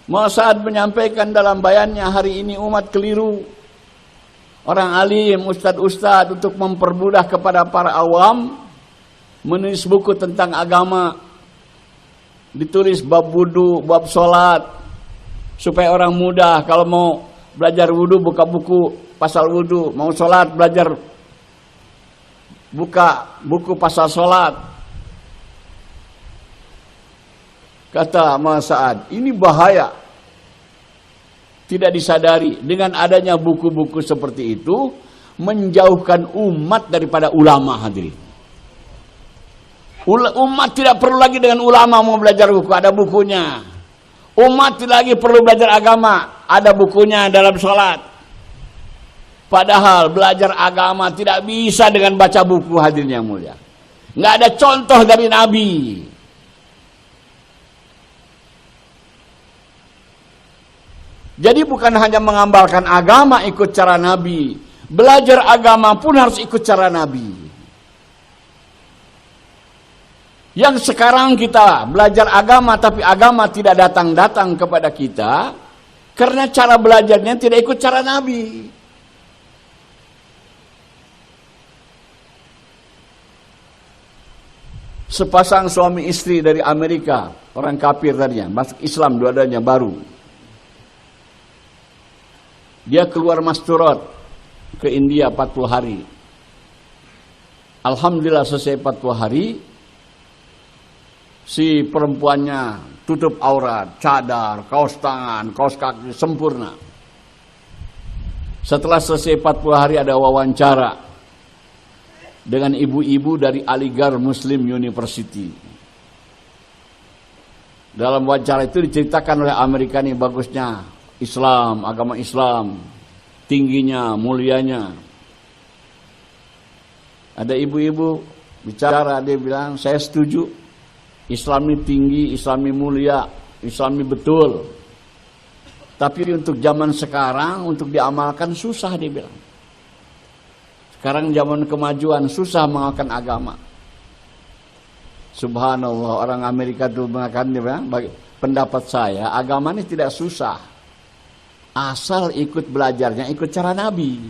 Saat menyampaikan dalam bayannya hari ini umat keliru. Orang alim, ustadz-ustadz untuk mempermudah kepada para awam. Menulis buku tentang agama. Ditulis bab wudu, bab sholat. Supaya orang mudah kalau mau belajar wudu buka buku pasal wudu, mau sholat belajar buka buku pasal sholat. Kata Mas Sa'ad, ini bahaya. Tidak disadari dengan adanya buku-buku seperti itu menjauhkan umat daripada ulama, hadirin. Umat tidak perlu lagi dengan ulama mau belajar buku, ada bukunya. Umat tidak lagi perlu belajar agama, ada bukunya dalam sholat. Padahal belajar agama tidak bisa dengan baca buku, hadirin yang mulia. Nggak ada contoh dari Nabi. Jadi bukan hanya mengamalkan agama ikut cara Nabi. Belajar agama pun harus ikut cara Nabi. Yang sekarang kita belajar agama tapi agama tidak datang-datang kepada kita. Karena cara belajarnya tidak ikut cara Nabi. Sepasang suami istri dari Amerika, orang kafir tadinya, masuk Islam dua-duanya baru. Dia keluar masturat ke India 40 hari. Alhamdulillah selesai 40 hari, si perempuannya tutup aurat, cadar, kaos tangan, kaos kaki, sempurna. Setelah selesai 40 hari ada wawancara dengan ibu-ibu dari Aligarh Muslim University. Dalam wawancara itu diceritakan oleh Amerika ini bagusnya Islam, agama Islam, tingginya, mulianya. Ada ibu-ibu bicara, dia bilang, saya setuju. Islam ini tinggi, Islam ini mulia, Islam ini betul. Tapi untuk zaman sekarang, untuk diamalkan susah, dia bilang. Sekarang zaman kemajuan, susah mengamalkan agama. Subhanallah, orang Amerika itu mengatakan, dia bilang, pendapat saya, agama ini tidak susah. Asal ikut belajarnya, ikut cara Nabi.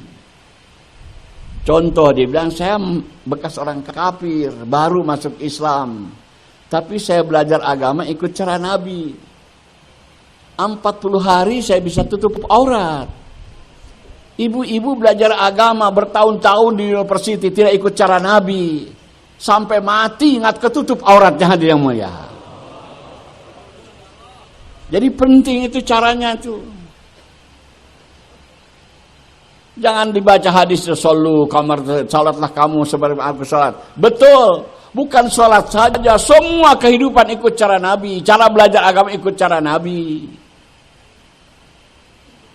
Contoh, dia bilang, saya bekas orang kafir, baru masuk Islam. Tapi saya belajar agama ikut cara Nabi. 40 hari saya bisa tutup aurat. Ibu-ibu belajar agama bertahun-tahun di university, tidak ikut cara Nabi. Sampai mati ingat ketutup auratnya, hadirin yang mulia. Jadi penting itu caranya itu. Jangan dibaca hadis sallu kamar salatlah kamu sebagaimana aku salat. Betul, bukan salat saja, semua kehidupan ikut cara Nabi, cara belajar agama ikut cara Nabi.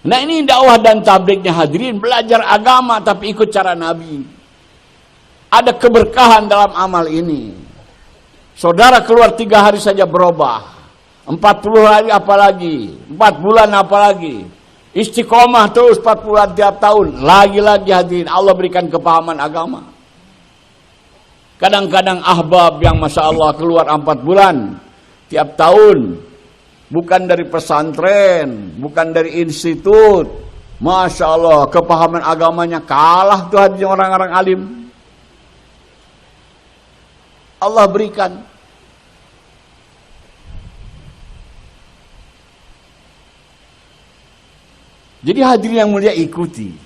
Nah ini dakwah dan tablignya hadirin, belajar agama tapi ikut cara Nabi. Ada keberkahan dalam amal ini. Saudara keluar 3 hari saja berubah, 40 hari apalagi, 4 bulan apalagi. Istiqomah terus 4 bulan tiap tahun. Lagi-lagi hadirin, Allah berikan kepahaman agama. Kadang-kadang ahbab yang Masya Allah keluar 4 bulan tiap tahun. Bukan dari pesantren, bukan dari institut. Masya Allah, kepahaman agamanya kalah tuh hadirin orang-orang alim. Allah berikan. Jadi hadirin yang mulia, ikuti.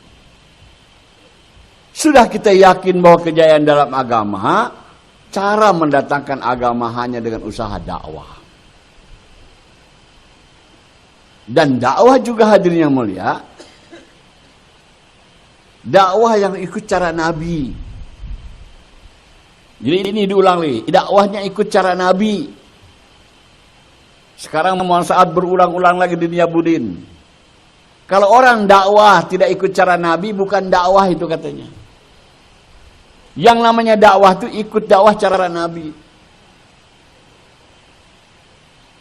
Sudah kita yakin bahwa kejayaan dalam agama, cara mendatangkan agama hanya dengan usaha dakwah. Dan dakwah juga hadirin yang mulia, dakwah yang ikut cara Nabi. Jadi ini diulang lagi, dakwahnya ikut cara Nabi. Sekarang saat berulang-ulang lagi di dunia budin. Kalau orang dakwah tidak ikut cara Nabi, bukan dakwah itu katanya. Yang namanya dakwah itu ikut dakwah cara Nabi.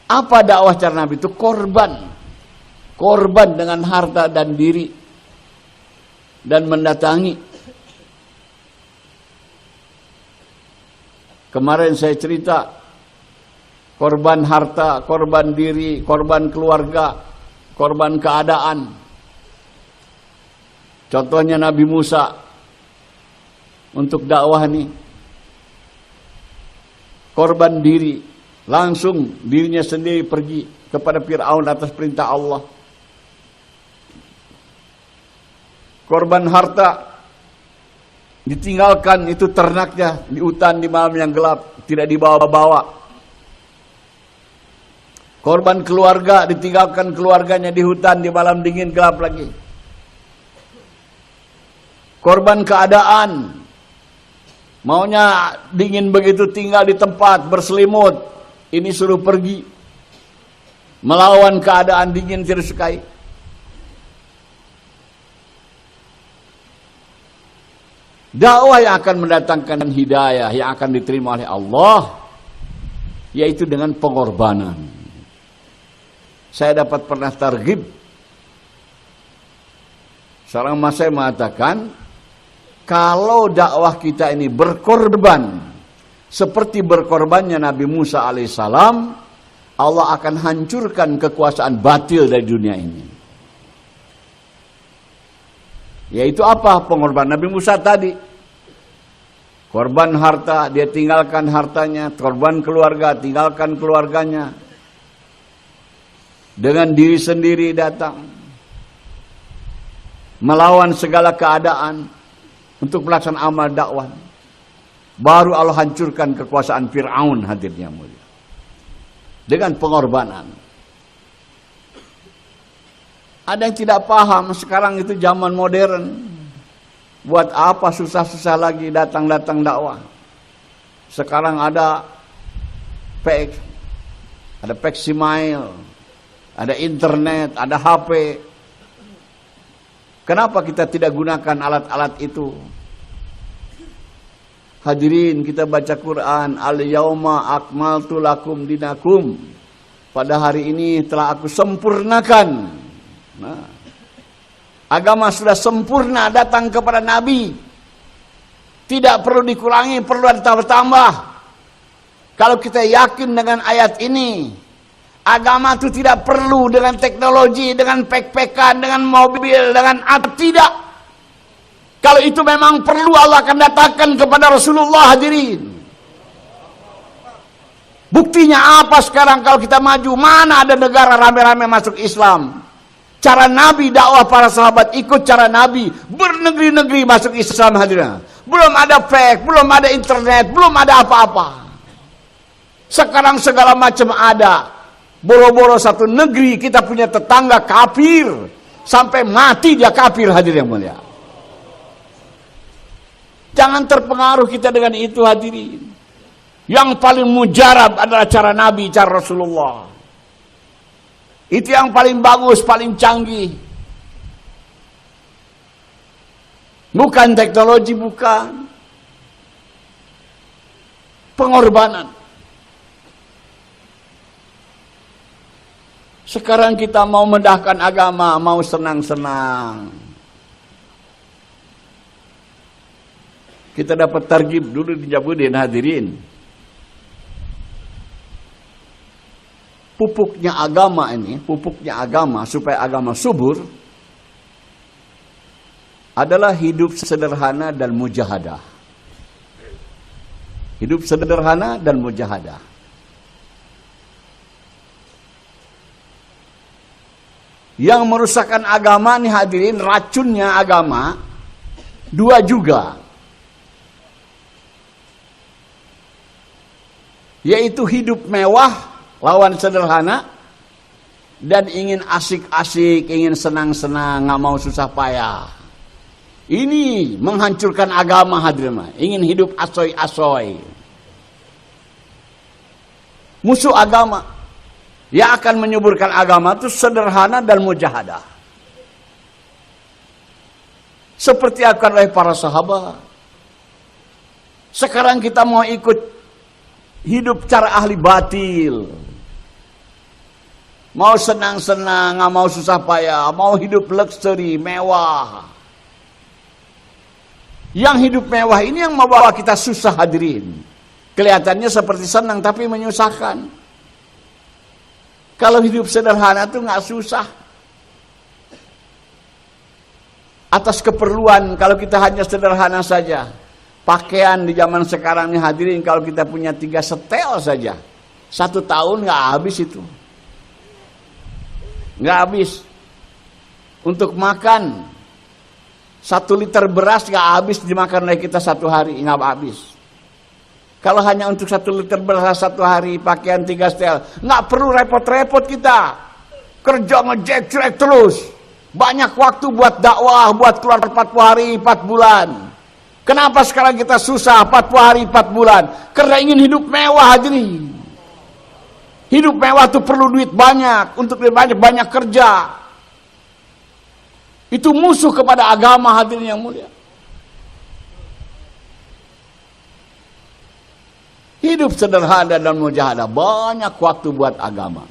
Apa dakwah cara Nabi itu? Korban. Korban dengan harta dan diri. Dan mendatangi. Kemarin saya cerita. Korban harta, korban diri, korban keluarga, korban keadaan. Contohnya Nabi Musa untuk dakwah ini. Korban diri, langsung dirinya sendiri pergi kepada Fir'aun atas perintah Allah. Korban harta, ditinggalkan itu ternaknya di hutan di malam yang gelap, tidak dibawa-bawa. Korban keluarga, ditinggalkan keluarganya di hutan di malam dingin gelap lagi. Korban keadaan, maunya dingin begitu tinggal di tempat berselimut, ini suruh pergi. Melawan keadaan dingin tidak sukai. Dakwah yang akan mendatangkan hidayah, yang akan diterima oleh Allah, yaitu dengan pengorbanan. Saya dapat pernah targhib. Seorang mas saya mengatakan, kalau dakwah kita ini berkorban, seperti berkorbannya Nabi Musa alaihissalam, Allah akan hancurkan kekuasaan batil dari dunia ini. Yaitu apa pengorbanan Nabi Musa tadi? Korban harta, dia tinggalkan hartanya. Korban keluarga, tinggalkan keluarganya. Dengan diri sendiri datang. Melawan segala keadaan untuk melaksanakan amal dakwah. Baru Allah hancurkan kekuasaan Fir'aun, hadirnya mulia. Dengan pengorbanan. Ada yang tidak paham, sekarang itu zaman modern. Buat apa susah-susah lagi datang-datang dakwah? Sekarang ada Paximail, ada internet, ada HP. Kenapa kita tidak gunakan alat-alat itu? Hadirin, kita baca Quran, al-yauma akmaltu lakum dinakum. Pada hari ini telah aku sempurnakan. Nah, agama sudah sempurna datang kepada Nabi. Tidak perlu dikurangi, perlu ditambah. Kalau kita yakin dengan ayat ini, agama itu tidak perlu dengan teknologi, dengan pek-pekan, dengan mobil, dengan tidak. Kalau itu memang perlu, Allah akan datangkan kepada Rasulullah, hadirin. Buktinya apa sekarang kalau kita maju? Mana ada negara rame-rame masuk Islam? Cara Nabi dakwah para sahabat, ikut cara Nabi, bernegeri-negeri masuk Islam, hadirin. Belum ada fake, belum ada internet, belum ada apa-apa. Sekarang segala macam ada. Boro-boro satu negeri kita punya tetangga kafir, sampai mati dia kafir, hadirin yang mulia. Jangan terpengaruh kita dengan itu, hadirin. Yang paling mujarab adalah cara Nabi, cara Rasulullah. Itu yang paling bagus, paling canggih. Bukan teknologi, bukan. Pengorbanan. Sekarang kita mau mendahkan agama, mau senang-senang. Kita dapat targhib dulu di Jabudin, hadirin. Pupuknya agama ini, pupuknya agama supaya agama subur adalah hidup sederhana dan mujahadah. Hidup sederhana dan mujahadah. Yang merusakkan agama nih hadirin, racunnya agama dua juga. Yaitu hidup mewah lawan sederhana, dan ingin asik-asik, ingin senang-senang, nggak mau susah payah. Ini menghancurkan agama, hadirin. Ingin hidup asoy-asoy. Musuh agama yang akan menyuburkan agama itu sederhana dan mujahadah. Seperti akan oleh para sahabat. Sekarang kita mau ikut hidup cara ahli batil. Mau senang-senang, nggak mau susah payah, mau hidup luxury, mewah. Yang hidup mewah ini yang membawa kita susah, hadirin. Kelihatannya seperti senang tapi menyusahkan. Kalau hidup sederhana itu nggak susah. Atas keperluan, kalau kita hanya sederhana saja. Pakaian di zaman sekarang ini, hadirin, kalau kita punya 3 setel saja, 1 tahun nggak habis itu. Nggak habis. Untuk makan 1 liter beras nggak habis dimakan oleh kita 1 hari, nggak habis. Kalau hanya untuk 1 liter beras 1 hari, pakaian 3 setel, nggak perlu repot-repot kita. Kerja ngejek-jek terus. Banyak waktu buat dakwah, buat keluar 40 hari, 4 bulan. Kenapa sekarang kita susah 40 hari, 4 bulan? Karena ingin hidup mewah, hadirin. Hidup mewah itu perlu duit banyak, untuk banyak kerja. Itu musuh kepada agama, hadirin yang mulia. Hidup sederhana dan mujahadah, banyak waktu buat agama.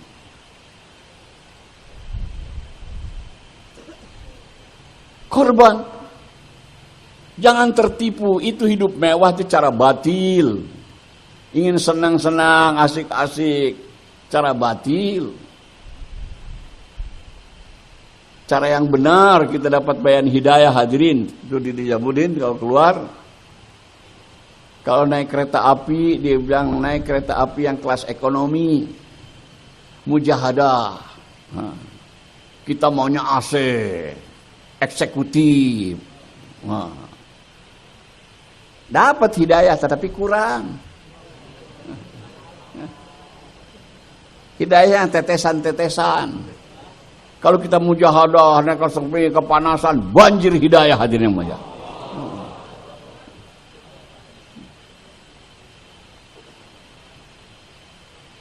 Korban. Jangan tertipu, itu hidup mewah itu cara batil. Ingin senang-senang, asik-asik, cara batil. Cara yang benar kita dapat bayan hidayah, hadirin. Itu di Jabudin kalau keluar. Kalau naik kereta api, dia bilang naik kereta api yang kelas ekonomi. Mujahadah. Nah, kita maunya AC, eksekutif. Nah, dapat hidayah tetapi kurang. Hidayah yang tetesan-tetesan. Kalau kita mujahadah, naik sepi, kepanasan, banjir hidayah hadirin mulia.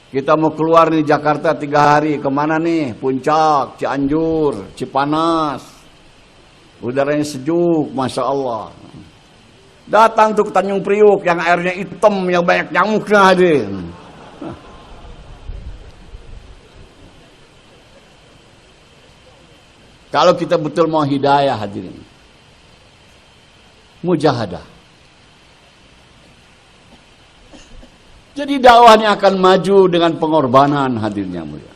Kita mau keluar nih Jakarta 3 hari, kemana nih? Puncak, Cianjur, Cipanas. Udaranya sejuk, Masya Allah. Datang tuh ke Tanjung Priuk yang airnya hitam, yang banyak nyamuknya hadirin. Kalau kita betul mau hidayah hadirin, mujahadah. Jadi dakwahnya akan maju dengan pengorbanan hadirnya mulia.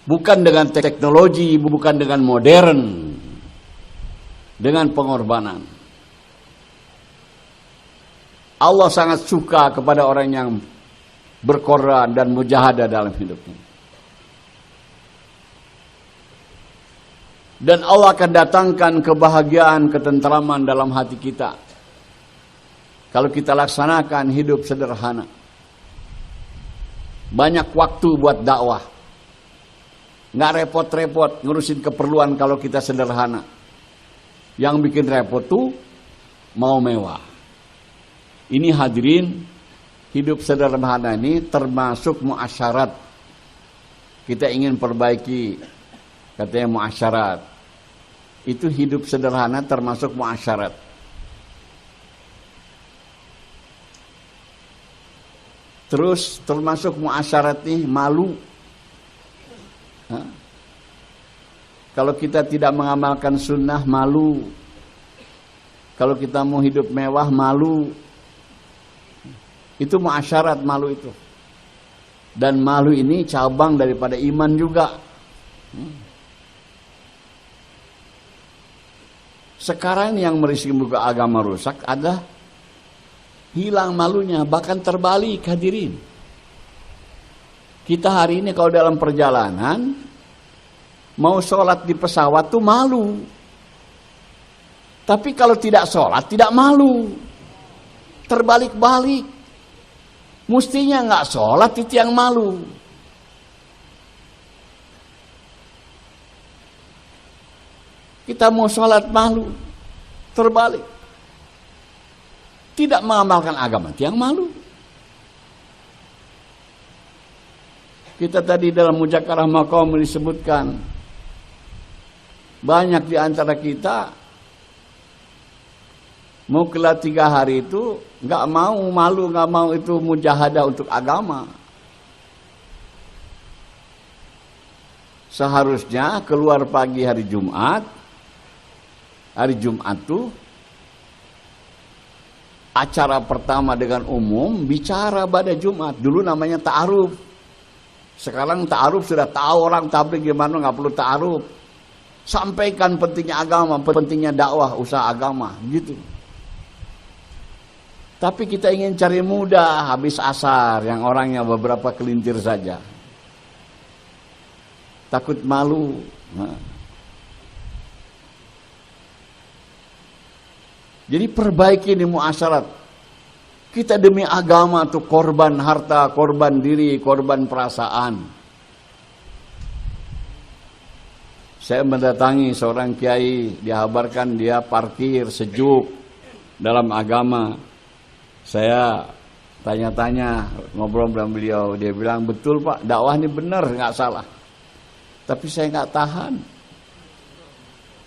Bukan dengan teknologi, bukan dengan modern. Dengan pengorbanan. Allah sangat suka kepada orang yang berkorban dan mujahadah dalam hidupnya. Dan Allah akan datangkan kebahagiaan, ketentraman dalam hati kita. Kalau kita laksanakan hidup sederhana. Banyak waktu buat dakwah. Nggak repot-repot ngurusin keperluan kalau kita sederhana. Yang bikin repot tuh mau mewah. Ini hadirin, hidup sederhana ini termasuk muasyarat. Kita ingin perbaiki, katanya muasyarat. Itu hidup sederhana termasuk muasyarat. Terus termasuk muasyarat nih malu. Kalau kita tidak mengamalkan sunnah, malu. Kalau kita mau hidup mewah, malu. Itu muasyarat, malu itu. Dan malu ini cabang daripada iman juga. Sekarang yang merisi buka agama rusak ada hilang malunya, bahkan terbalik hadirin. Kita hari ini kalau dalam perjalanan mau sholat di pesawat tuh malu. Tapi kalau tidak sholat tidak malu. Terbalik-balik. Mestinya nggak sholat itu yang malu. Kita mau sholat malu. Terbalik. Tidak mengamalkan agama itu yang malu. Kita tadi dalam Muzakarah Maqam disebutkan banyak di antara kita mau kelar 3 hari itu nggak mau, malu, nggak mau itu mujahadah untuk agama. Seharusnya keluar pagi hari Jumat. Hari Jumat tuh acara pertama dengan umum bicara pada Jumat. Dulu namanya ta'aruf. Sekarang ta'aruf sudah tahu orang tabligh gimana, nggak perlu ta'aruf. Sampaikan pentingnya agama, pentingnya dakwah, usaha agama, gitu. Tapi kita ingin cari mudah habis asar, yang orangnya beberapa kelintir saja. Takut malu. Jadi perbaiki ini muasyarat. Kita demi agama tuh korban harta, korban diri, korban perasaan. Saya mendatangi seorang kiai, dihabarkan dia parkir sejuk dalam agama. Saya tanya-tanya, ngobrol dengan beliau. Dia bilang, betul Pak, dakwah ini benar, nggak salah. Tapi saya nggak tahan.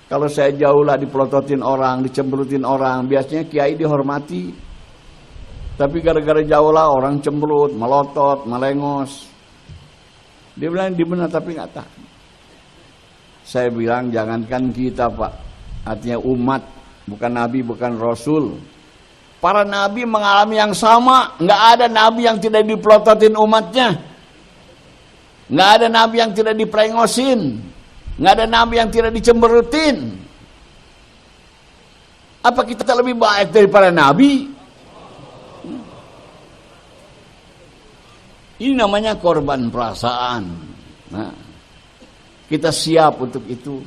Kalau saya jauh lah dipelototin orang, dicemberutin orang, biasanya kiai dihormati. Tapi gara-gara jauh lah orang cemberut, melotot, melengos. Dia bilang, di benar tapi nggak tahan. Saya bilang, jangankan kita Pak, artinya umat, bukan nabi, bukan rasul. Para nabi mengalami yang sama, nggak ada nabi yang tidak dipelototin umatnya, nggak ada nabi yang tidak diprengosin, nggak ada nabi yang tidak dicemberutin. Apa kita lebih baik daripada nabi? Ini namanya korban perasaan. Nah, kita siap untuk itu.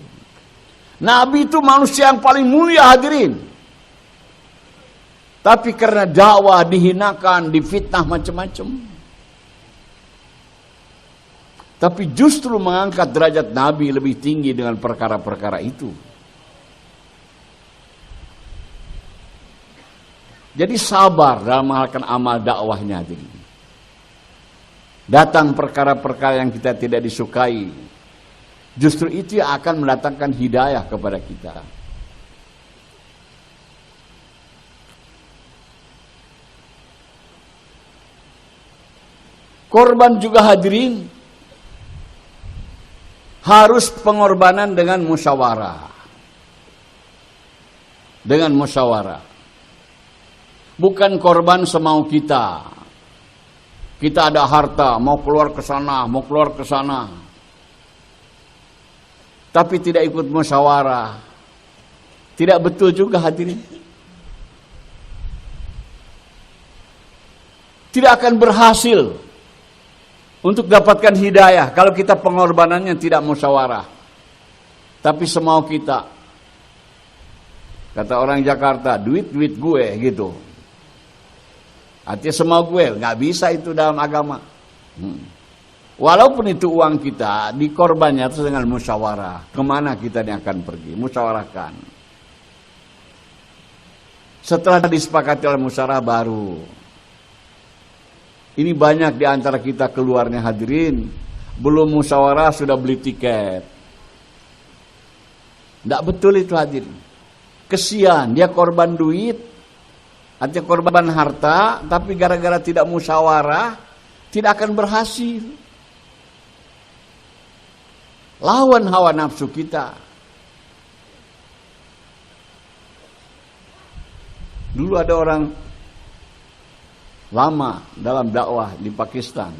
Nabi itu manusia yang paling mulia hadirin. Tapi karena dakwah dihinakan, difitnah macam-macam. Tapi justru mengangkat derajat Nabi lebih tinggi dengan perkara-perkara itu. Jadi sabar dalam mengamalkan amal dakwahnya. Datang perkara-perkara yang kita tidak disukai, justru itu yang akan mendatangkan hidayah kepada kita. Korban juga hadirin harus pengorbanan dengan musyawarah. Dengan musyawarah. Bukan korban semau kita. Kita ada harta, mau keluar ke sana, mau keluar ke sana. Tapi tidak ikut musyawarah. Tidak betul juga hadirin. Tidak akan berhasil untuk dapatkan hidayah kalau kita pengorbanannya tidak musyawarah. Tapi semau kita. Kata orang Jakarta, duit gue gitu. Artinya semau gue, nggak bisa itu dalam agama. Walaupun itu uang kita, dikorbannya itu dengan musyawarah. Kemana kita ini akan pergi? Musyawarahkan. Setelah disepakati oleh musyawarah baru. Ini banyak di antara kita keluarnya hadirin, belum musyawarah sudah beli tiket. Tidak betul itu hadirin. Kesian, dia korban duit, artinya korban harta, tapi gara-gara tidak musyawarah, tidak akan berhasil. Lawan hawa nafsu kita. Dulu ada orang lama dalam dakwah di Pakistan.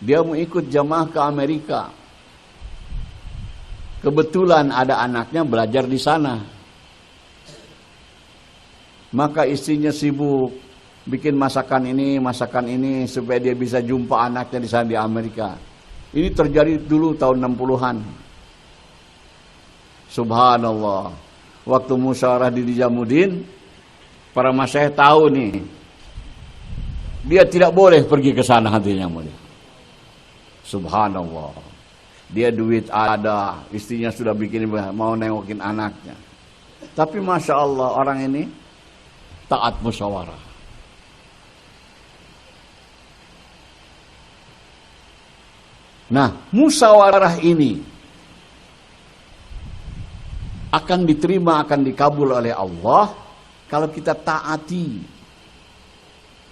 Dia mau ikut jamaah ke Amerika. Kebetulan ada anaknya belajar di sana. Maka istrinya sibuk bikin masakan ini supaya dia bisa jumpa anaknya di sana di Amerika. Ini terjadi dulu tahun 60-an. Subhanallah. Waktu musyawarah di Nijamuddin, para masyayikh tahu nih, dia tidak boleh pergi ke sana hatinya mulia. Subhanallah. Dia duit ada, istrinya sudah bikin mau nengokin anaknya. Tapi masya Allah orang ini taat musyawarah. Nah, musyawarah ini akan diterima, akan dikabul oleh Allah kalau kita taati.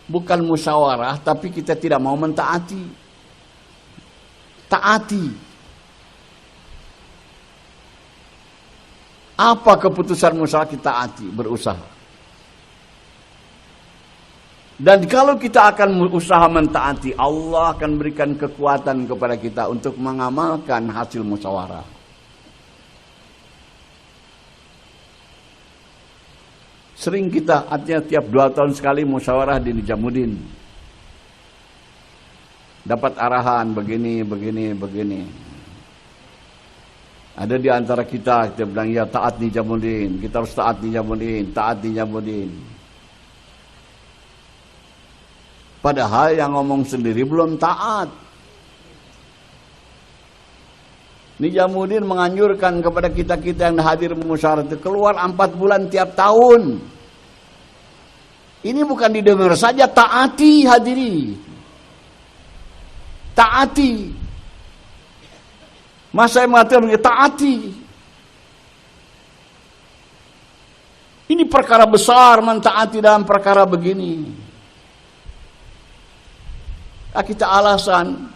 Bukan musyawarah, tapi kita tidak mau mentaati. Taati. Apa keputusan musyawarah kita taati, berusaha. Dan kalau kita akan berusaha mentaati, Allah akan berikan kekuatan kepada kita untuk mengamalkan hasil musyawarah. Sering kita artinya tiap 2 tahun sekali musyawarah di Nijamuddin. Dapat arahan begini. Ada di antara kita bilang ya taat Nijamuddin, kita harus taat Nijamuddin, taat Nijamuddin. Padahal yang ngomong sendiri belum taat. Nijamuddin menganjurkan kepada kita-kita yang hadir musyawarah itu keluar 4 bulan tiap tahun. Ini bukan didengar saja, taati hadiri. Taati. Masa yang mengatakan taati. Ini perkara besar mentaati dalam perkara begini. Kita alasan.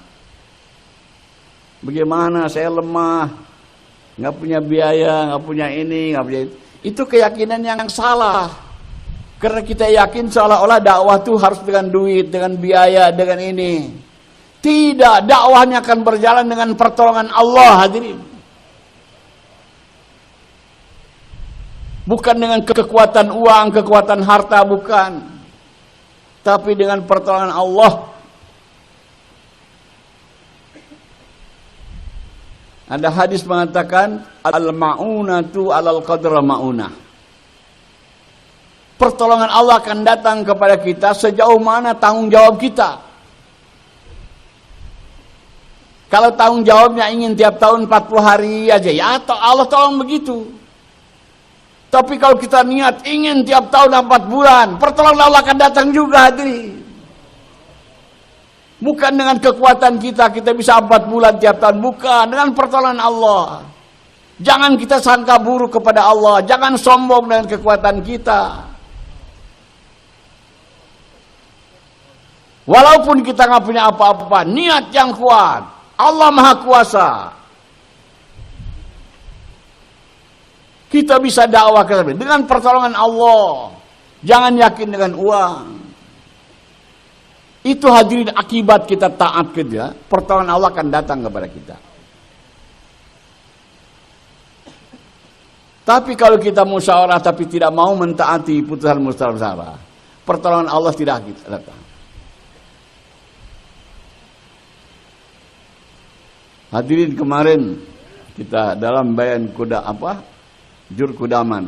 Bagaimana saya lemah, nggak punya biaya, nggak punya ini, nggak punya itu. Itu keyakinan yang salah. Karena kita yakin seolah-olah dakwah itu harus dengan duit, dengan biaya, dengan ini. Tidak, dakwahnya akan berjalan dengan pertolongan Allah hadirin. Bukan dengan kekuatan uang, kekuatan harta, bukan. Tapi dengan pertolongan Allah. Ada hadis mengatakan al-ma'unatu 'alal qadra ma'unah. Pertolongan Allah akan datang kepada kita sejauh mana tanggung jawab kita. Kalau tanggung jawabnya ingin tiap tahun 40 hari aja, ya Allah tolong begitu. Tapi kalau kita niat ingin tiap tahun 4 bulan, pertolongan Allah akan datang juga, hadirin. Bukan dengan kekuatan kita bisa 4 bulan tiap tahun, bukan, dengan pertolongan Allah. Jangan kita sangka buruk kepada Allah, jangan sombong dengan kekuatan kita. Walaupun kita nggak punya apa-apa, niat yang kuat. Allah Maha Kuasa. Kita bisa dakwah dengan pertolongan Allah. Jangan yakin dengan uang. Itu hadirin akibat kita taat ke Dia, pertolongan Allah akan datang kepada kita. Tapi kalau kita musyawarah tapi tidak mau mentaati putusan musyawarah, pertolongan Allah tidak datang. Hadirin, kemarin kita dalam bayan Jur Kudaman,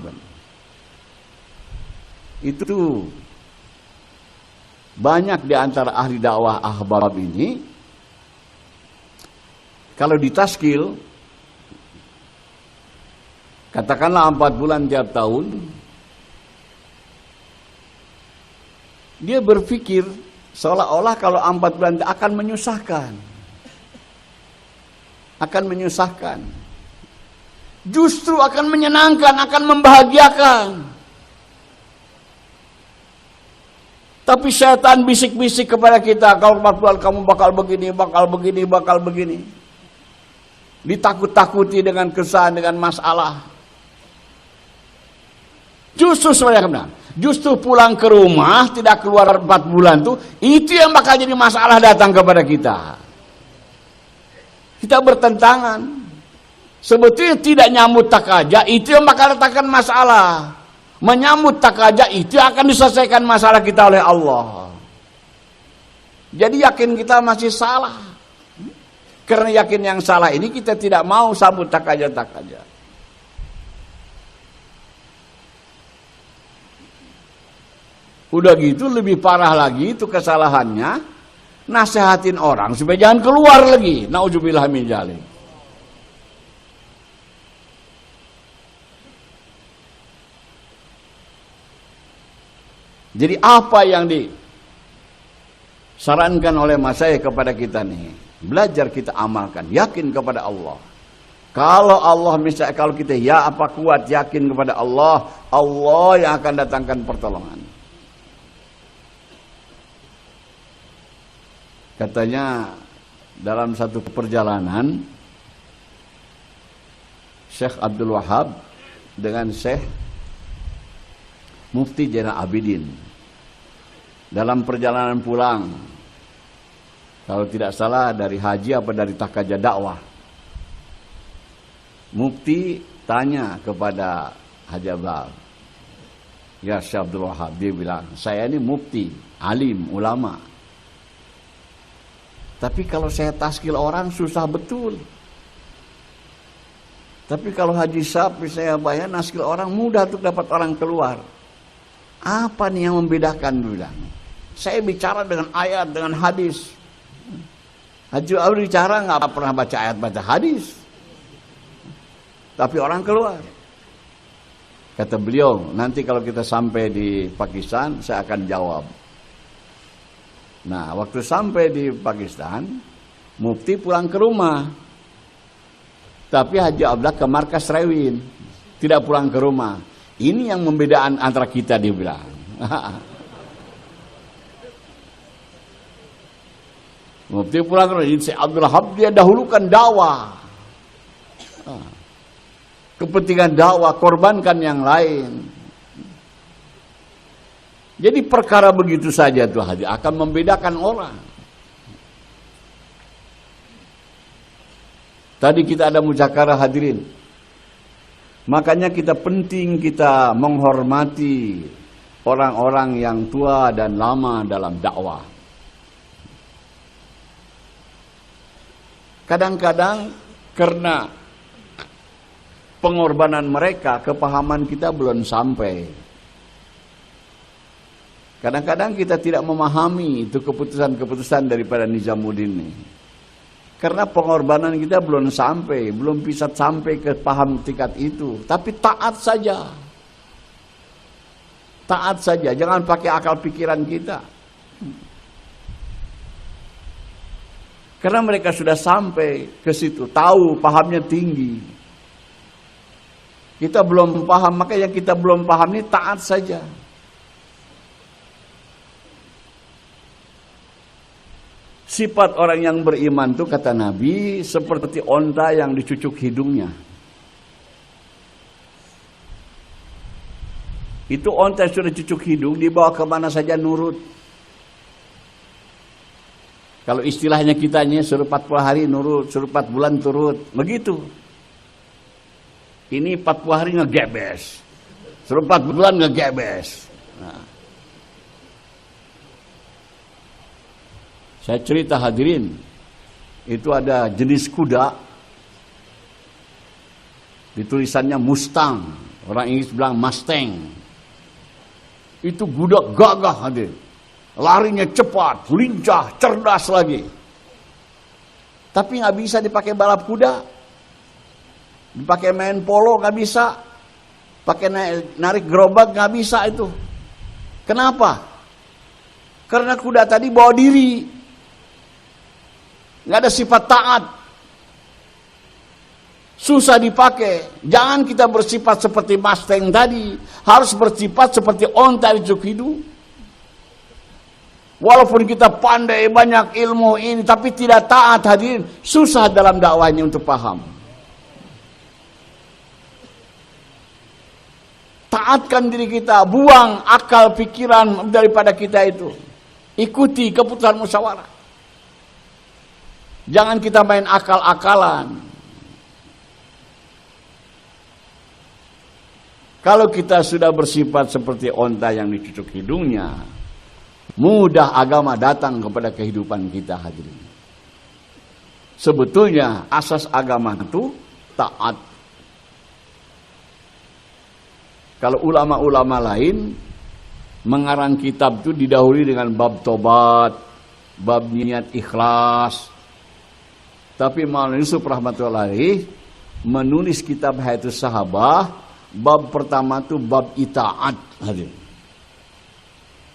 itu banyak di antara ahli dakwah ahbab ini, kalau ditaskil, katakanlah 4 bulan tiap tahun, dia berpikir seolah-olah kalau 4 bulan akan menyusahkan. Justru akan menyenangkan, akan membahagiakan. Tapi setan bisik-bisik kepada kita, kalau 4 bulan kamu bakal begini. Ditakut-takuti dengan kesusahan, dengan masalah. Justru sebenarnya, justru pulang ke rumah, tidak keluar 4 bulan itu yang bakal jadi masalah datang kepada kita. Kita bertentangan. Sebetulnya tidak nyambut takaja, itu yang bakal datangkan masalah. Menyambut takaja itu akan diselesaikan masalah kita oleh Allah. Jadi yakin kita masih salah. Karena yakin yang salah ini kita tidak mau sambut takaja. Udah gitu lebih parah lagi itu kesalahannya. Nasihatin orang supaya jangan keluar lagi. Nauzubillah min dzalik. Jadi apa yang disarankan oleh masyayikh kepada kita nih? Belajar kita amalkan, yakin kepada Allah. Kalau Allah misalnya kalau kita kuat yakin kepada Allah, Allah yang akan datangkan pertolongan. Katanya dalam satu perjalanan Syekh Abdul Wahab dengan Syekh Mufti Zainal Abidin dalam perjalanan pulang, kalau tidak salah dari haji apa dari takaja dakwah, Mufti tanya kepada Haji Abdul, ya Syekh Abdul Wahab, dia bilang, saya ini mufti, alim, ulama. Tapi kalau saya taskil orang susah betul. Tapi kalau Haji Syab saya bayar naskil orang mudah untuk dapat orang keluar. Apa nih yang membedakan? Bilang, saya bicara dengan ayat, dengan hadis. Haji Abdul bicara nggak pernah baca ayat, baca hadis. Tapi orang keluar. Kata beliau, nanti kalau kita sampai di Pakistan saya akan jawab. Nah, waktu sampai di Pakistan, Mufti pulang ke rumah. Tapi Haji Abdullah ke markas Rewin, tidak pulang ke rumah. Ini yang membedakan antara kita, dia bilang. Mufti pulang ke rumah, Syekh Abdul Wahab dia dahulukan dakwah. Kepentingan dakwah, korbankan yang lain. Jadi perkara begitu saja tuh akan membedakan orang. Tadi kita ada muzakarah hadirin. Makanya kita penting kita menghormati orang-orang yang tua dan lama dalam dakwah. Kadang-kadang karena pengorbanan mereka, kepahaman kita belum sampai. Kadang-kadang kita tidak memahami itu keputusan-keputusan daripada Nizamuddin ini. Karena pengorbanan kita belum sampai, belum bisa sampai ke paham tingkat itu. Tapi taat saja. Taat saja, jangan pakai akal pikiran kita. Karena mereka sudah sampai ke situ, tahu, pahamnya tinggi. Kita belum paham, maka yang kita belum paham ini taat saja. Sifat orang yang beriman itu kata Nabi seperti onta yang dicucuk hidungnya. Itu onta yang sudah cucuk hidung dibawa kemana saja nurut. Kalau istilahnya kitanya suruh 40 hari nurut, suruh 4 bulan turut, begitu. Ini 40 hari ngegebes, suruh 4 bulan ngegebes. Nah. Saya cerita hadirin, itu ada jenis kuda, ditulisannya Mustang, orang Inggris bilang Mustang. Itu kuda gagah hadirin, larinya cepat, lincah, cerdas lagi. Tapi nggak bisa dipakai balap kuda, dipakai main polo nggak bisa, pakai narik gerobak nggak bisa itu. Kenapa? Karena kuda tadi bawa diri. Nggak ada sifat taat, susah dipakai. Jangan kita bersifat seperti Mustang tadi, harus bersifat seperti onta di cucuk hidung. Walaupun kita pandai banyak ilmu ini, tapi tidak taat hadirin, susah dalam dakwahnya untuk paham. Taatkan diri kita, buang akal pikiran daripada kita itu. Ikuti keputusan musyawarah. Jangan kita main akal-akalan. Kalau kita sudah bersifat seperti onta yang dicucuk hidungnya, mudah agama datang kepada kehidupan kita hadirin. Sebetulnya asas agama itu taat. Kalau ulama-ulama lain mengarang kitab itu didahului dengan bab tobat, bab niat ikhlas. Tapi Maulana Yusuf rahmatullahi menulis kitab Hayatus Sahabah, bab pertama itu bab itaat hadirin.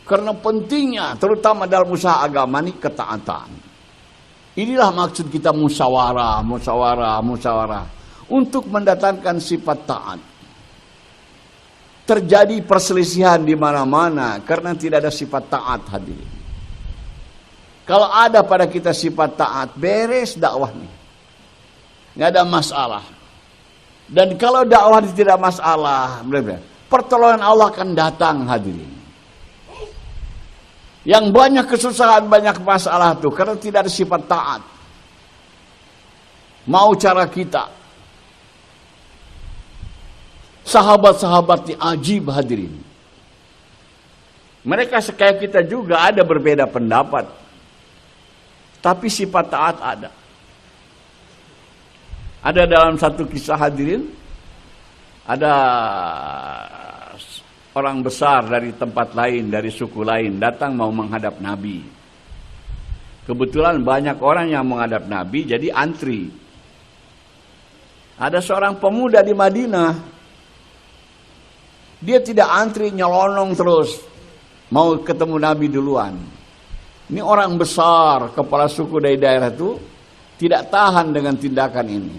Karena pentingnya terutama dalam usaha agama ini ketaatan. Inilah maksud kita musyawarah untuk mendatangkan sifat taat. Terjadi perselisihan di mana-mana karena tidak ada sifat taat hadirin. Kalau ada pada kita sifat taat, beres dakwah nih. Nggak ada masalah. Dan kalau dakwah tidak masalah, pertolongan Allah akan datang hadirin. Yang banyak kesusahan, banyak masalah tuh karena tidak ada sifat taat. Mau cara kita. Sahabat-sahabat ajib hadirin. Mereka kayak kita juga ada berbeda pendapat. Tapi sifat taat ada. Ada dalam satu kisah hadirin, ada orang besar dari tempat lain, dari suku lain, datang mau menghadap Nabi. Kebetulan banyak orang yang menghadap Nabi, jadi antri. Ada seorang pemuda di Madinah, dia tidak antri, nyelonong terus, mau ketemu Nabi duluan. Ini orang besar, kepala suku dari daerah itu tidak tahan dengan tindakan ini.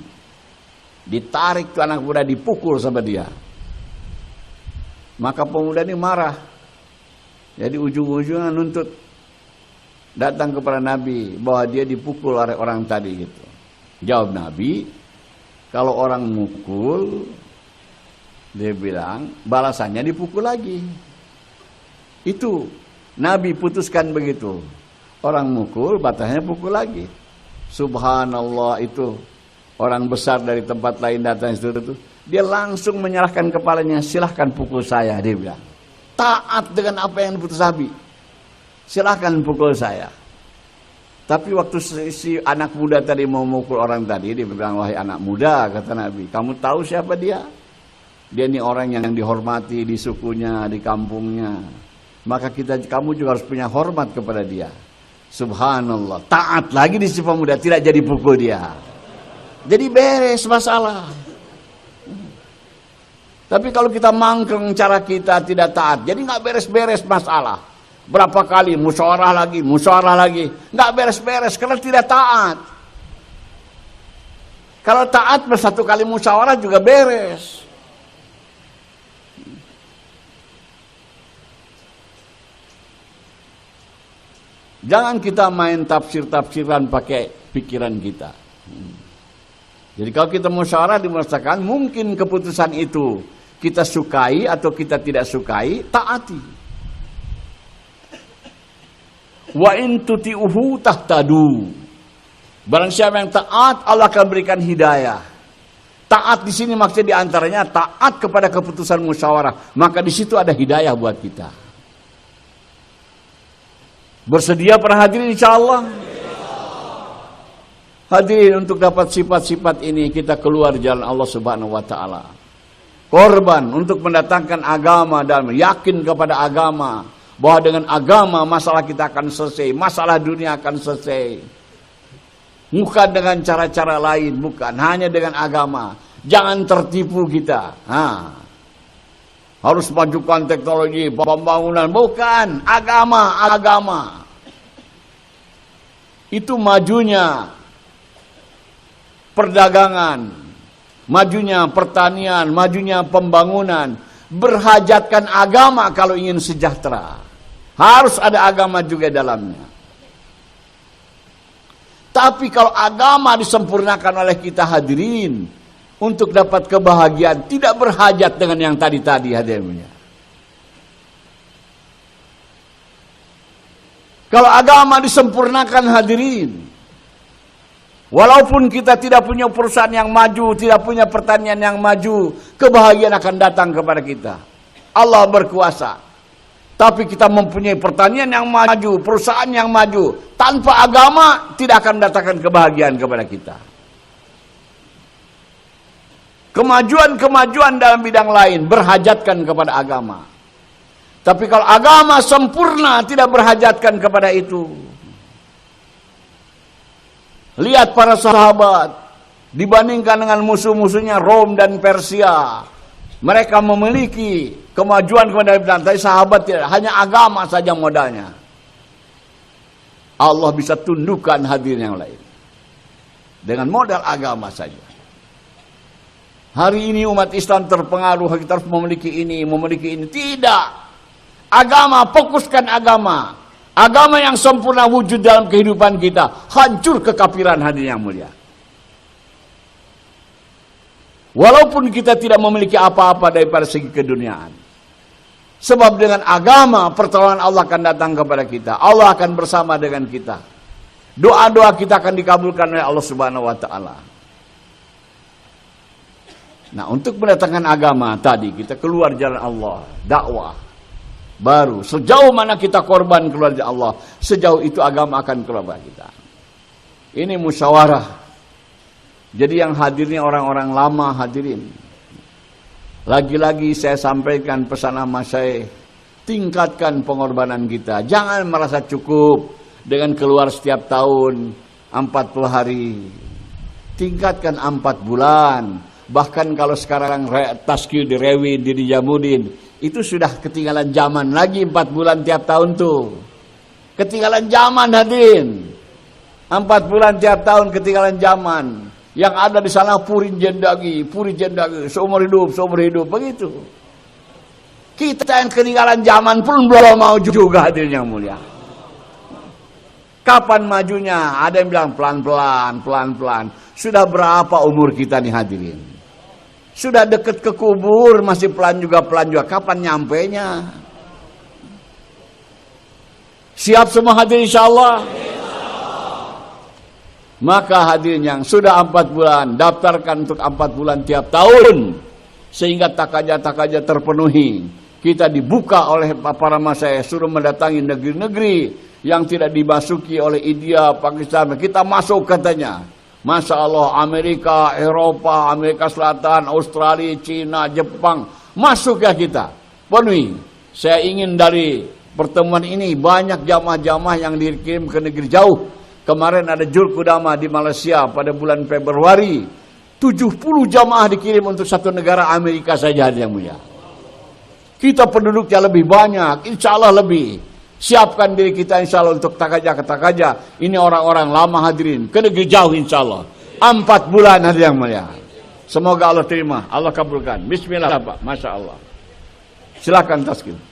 Ditarik ke anak muda, dipukul sama dia. Maka pemuda ini marah. Jadi ujung-ujungnya nuntut datang kepada Nabi bahwa dia dipukul oleh orang tadi gitu. Jawab Nabi, kalau orang mukul, dia bilang balasannya dipukul lagi. Itu Nabi putuskan begitu. Orang mukul, batasnya pukul lagi. Subhanallah, itu orang besar dari tempat lain datang itu. Dia langsung menyerahkan kepalanya, silahkan pukul saya, dia bilang. Taat dengan apa yang diputus Nabi. Silahkan pukul saya. Tapi waktu si anak muda tadi mau mukul orang tadi, dia bilang, wahai anak muda, kata Nabi, kamu tahu siapa dia? Dia ini orang yang dihormati di sukunya, di kampungnya. Maka kamu juga harus punya hormat kepada dia. Subhanallah, taat lagi di si pemuda, tidak jadi pukul dia. Jadi beres masalah. Tapi kalau kita mangkreng cara kita tidak taat, jadi nggak beres-beres masalah. Berapa kali musyawarah lagi, nggak beres-beres karena tidak taat. Kalau taat bersatu kali musyawarah juga beres. Jangan kita main tafsir-tafsiran pakai pikiran kita. Jadi kalau kita musyawarah dimusyawarahkan, mungkin keputusan itu kita sukai atau kita tidak sukai, taati. Wa in tuti'uhu tahtadu. Barang siapa yang taat, Allah akan berikan hidayah. Taat di sini maksudnya diantaranya taat kepada keputusan musyawarah. Maka di situ ada hidayah buat kita. Bersedia para hadirin insyaallah? Hadirin, untuk dapat sifat-sifat ini kita keluar jalan Allah Subhanahu wa taala. Korban untuk mendatangkan agama dan yakin kepada agama, bahwa dengan agama masalah kita akan selesai, masalah dunia akan selesai. Bukan dengan cara-cara lain, bukan hanya dengan agama. Jangan tertipu kita. Harus majukan teknologi, pembangunan, bukan, agama. Itu majunya perdagangan, majunya pertanian, majunya pembangunan, berhajatkan agama kalau ingin sejahtera. Harus ada agama juga dalamnya. Tapi kalau agama disempurnakan oleh kita hadirin, untuk dapat kebahagiaan, tidak berhajat dengan yang tadi-tadi hadirinnya. Kalau agama disempurnakan hadirin, walaupun kita tidak punya perusahaan yang maju, tidak punya pertanian yang maju, kebahagiaan akan datang kepada kita. Allah berkuasa. Tapi kita mempunyai pertanian yang maju, perusahaan yang maju, tanpa agama tidak akan mendatangkan kebahagiaan kepada kita. Kemajuan-kemajuan dalam bidang lain berhajatkan kepada agama. Tapi kalau agama sempurna tidak berhajatkan kepada itu. Lihat para sahabat dibandingkan dengan musuh-musuhnya Rom dan Persia. Mereka memiliki kemajuan kepada bidang, tapi sahabat tidak, hanya agama saja modalnya. Allah bisa tundukkan hadirin yang lain dengan modal agama saja. Hari ini umat Islam terpengaruh, kita harus memiliki ini. Tidak. Agama, fokuskan agama. Agama yang sempurna wujud dalam kehidupan kita. Hancur kekafiran hadirin yang mulia. Walaupun kita tidak memiliki apa-apa daripada segi keduniaan. Sebab dengan agama, pertolongan Allah akan datang kepada kita. Allah akan bersama dengan kita. Doa-doa kita akan dikabulkan oleh Allah Subhanahu wa taala. Nah, untuk mendatangkan agama tadi kita keluar jalan Allah, dakwah. Baru sejauh mana kita korban keluar jalan Allah, sejauh itu agama akan keluar kita. Ini musyawarah. Jadi yang hadirnya orang-orang lama hadirin. Lagi-lagi saya sampaikan pesan sama saya, tingkatkan pengorbanan kita. Jangan merasa cukup dengan keluar setiap tahun 40 hari. Tingkatkan 4 bulan. Bahkan kalau sekarang taskil direwi, dijamudin, itu sudah ketinggalan zaman lagi 4 bulan tiap tahun tuh. Ketinggalan zaman hadirin. 4 bulan tiap tahun ketinggalan zaman. Yang ada di sana puri jendagi, seumur hidup, begitu. Kita yang ketinggalan zaman pun belum mau juga hadirin yang mulia. Kapan majunya? Ada yang bilang pelan-pelan. Sudah berapa umur kita nih hadirin? Sudah dekat ke kubur, masih pelan juga. Kapan nyampenya? Siap semua hadirin insyaallah? Maka hadirin yang sudah 4 bulan, daftarkan untuk 4 bulan tiap tahun. Sehingga takaja-takaja terpenuhi. Kita dibuka oleh para masyayikh, suruh mendatangi negeri-negeri yang tidak dimasuki oleh India, Pakistan. Kita masuk katanya. Masya Allah, Amerika, Eropa, Amerika Selatan, Australia, Cina, Jepang. Masuk ya kita. Penuhi. Saya ingin dari pertemuan ini banyak jamaah-jamaah yang dikirim ke negeri jauh. Kemarin ada Jul Qudama di Malaysia pada bulan Februari. 70 jamaah dikirim untuk satu negara Amerika saja, yang mulia. Kita penduduknya lebih banyak, insya Allah lebih. Siapkan diri kita insya Allah untuk takaja ke takaja. Ini orang-orang lama hadirin ke negeri jauh insya Allah. 4 bulan hadirin yang mulia. Semoga Allah terima, Allah kabulkan. Bismillah Pak, Masya Allah. Silakan taskin.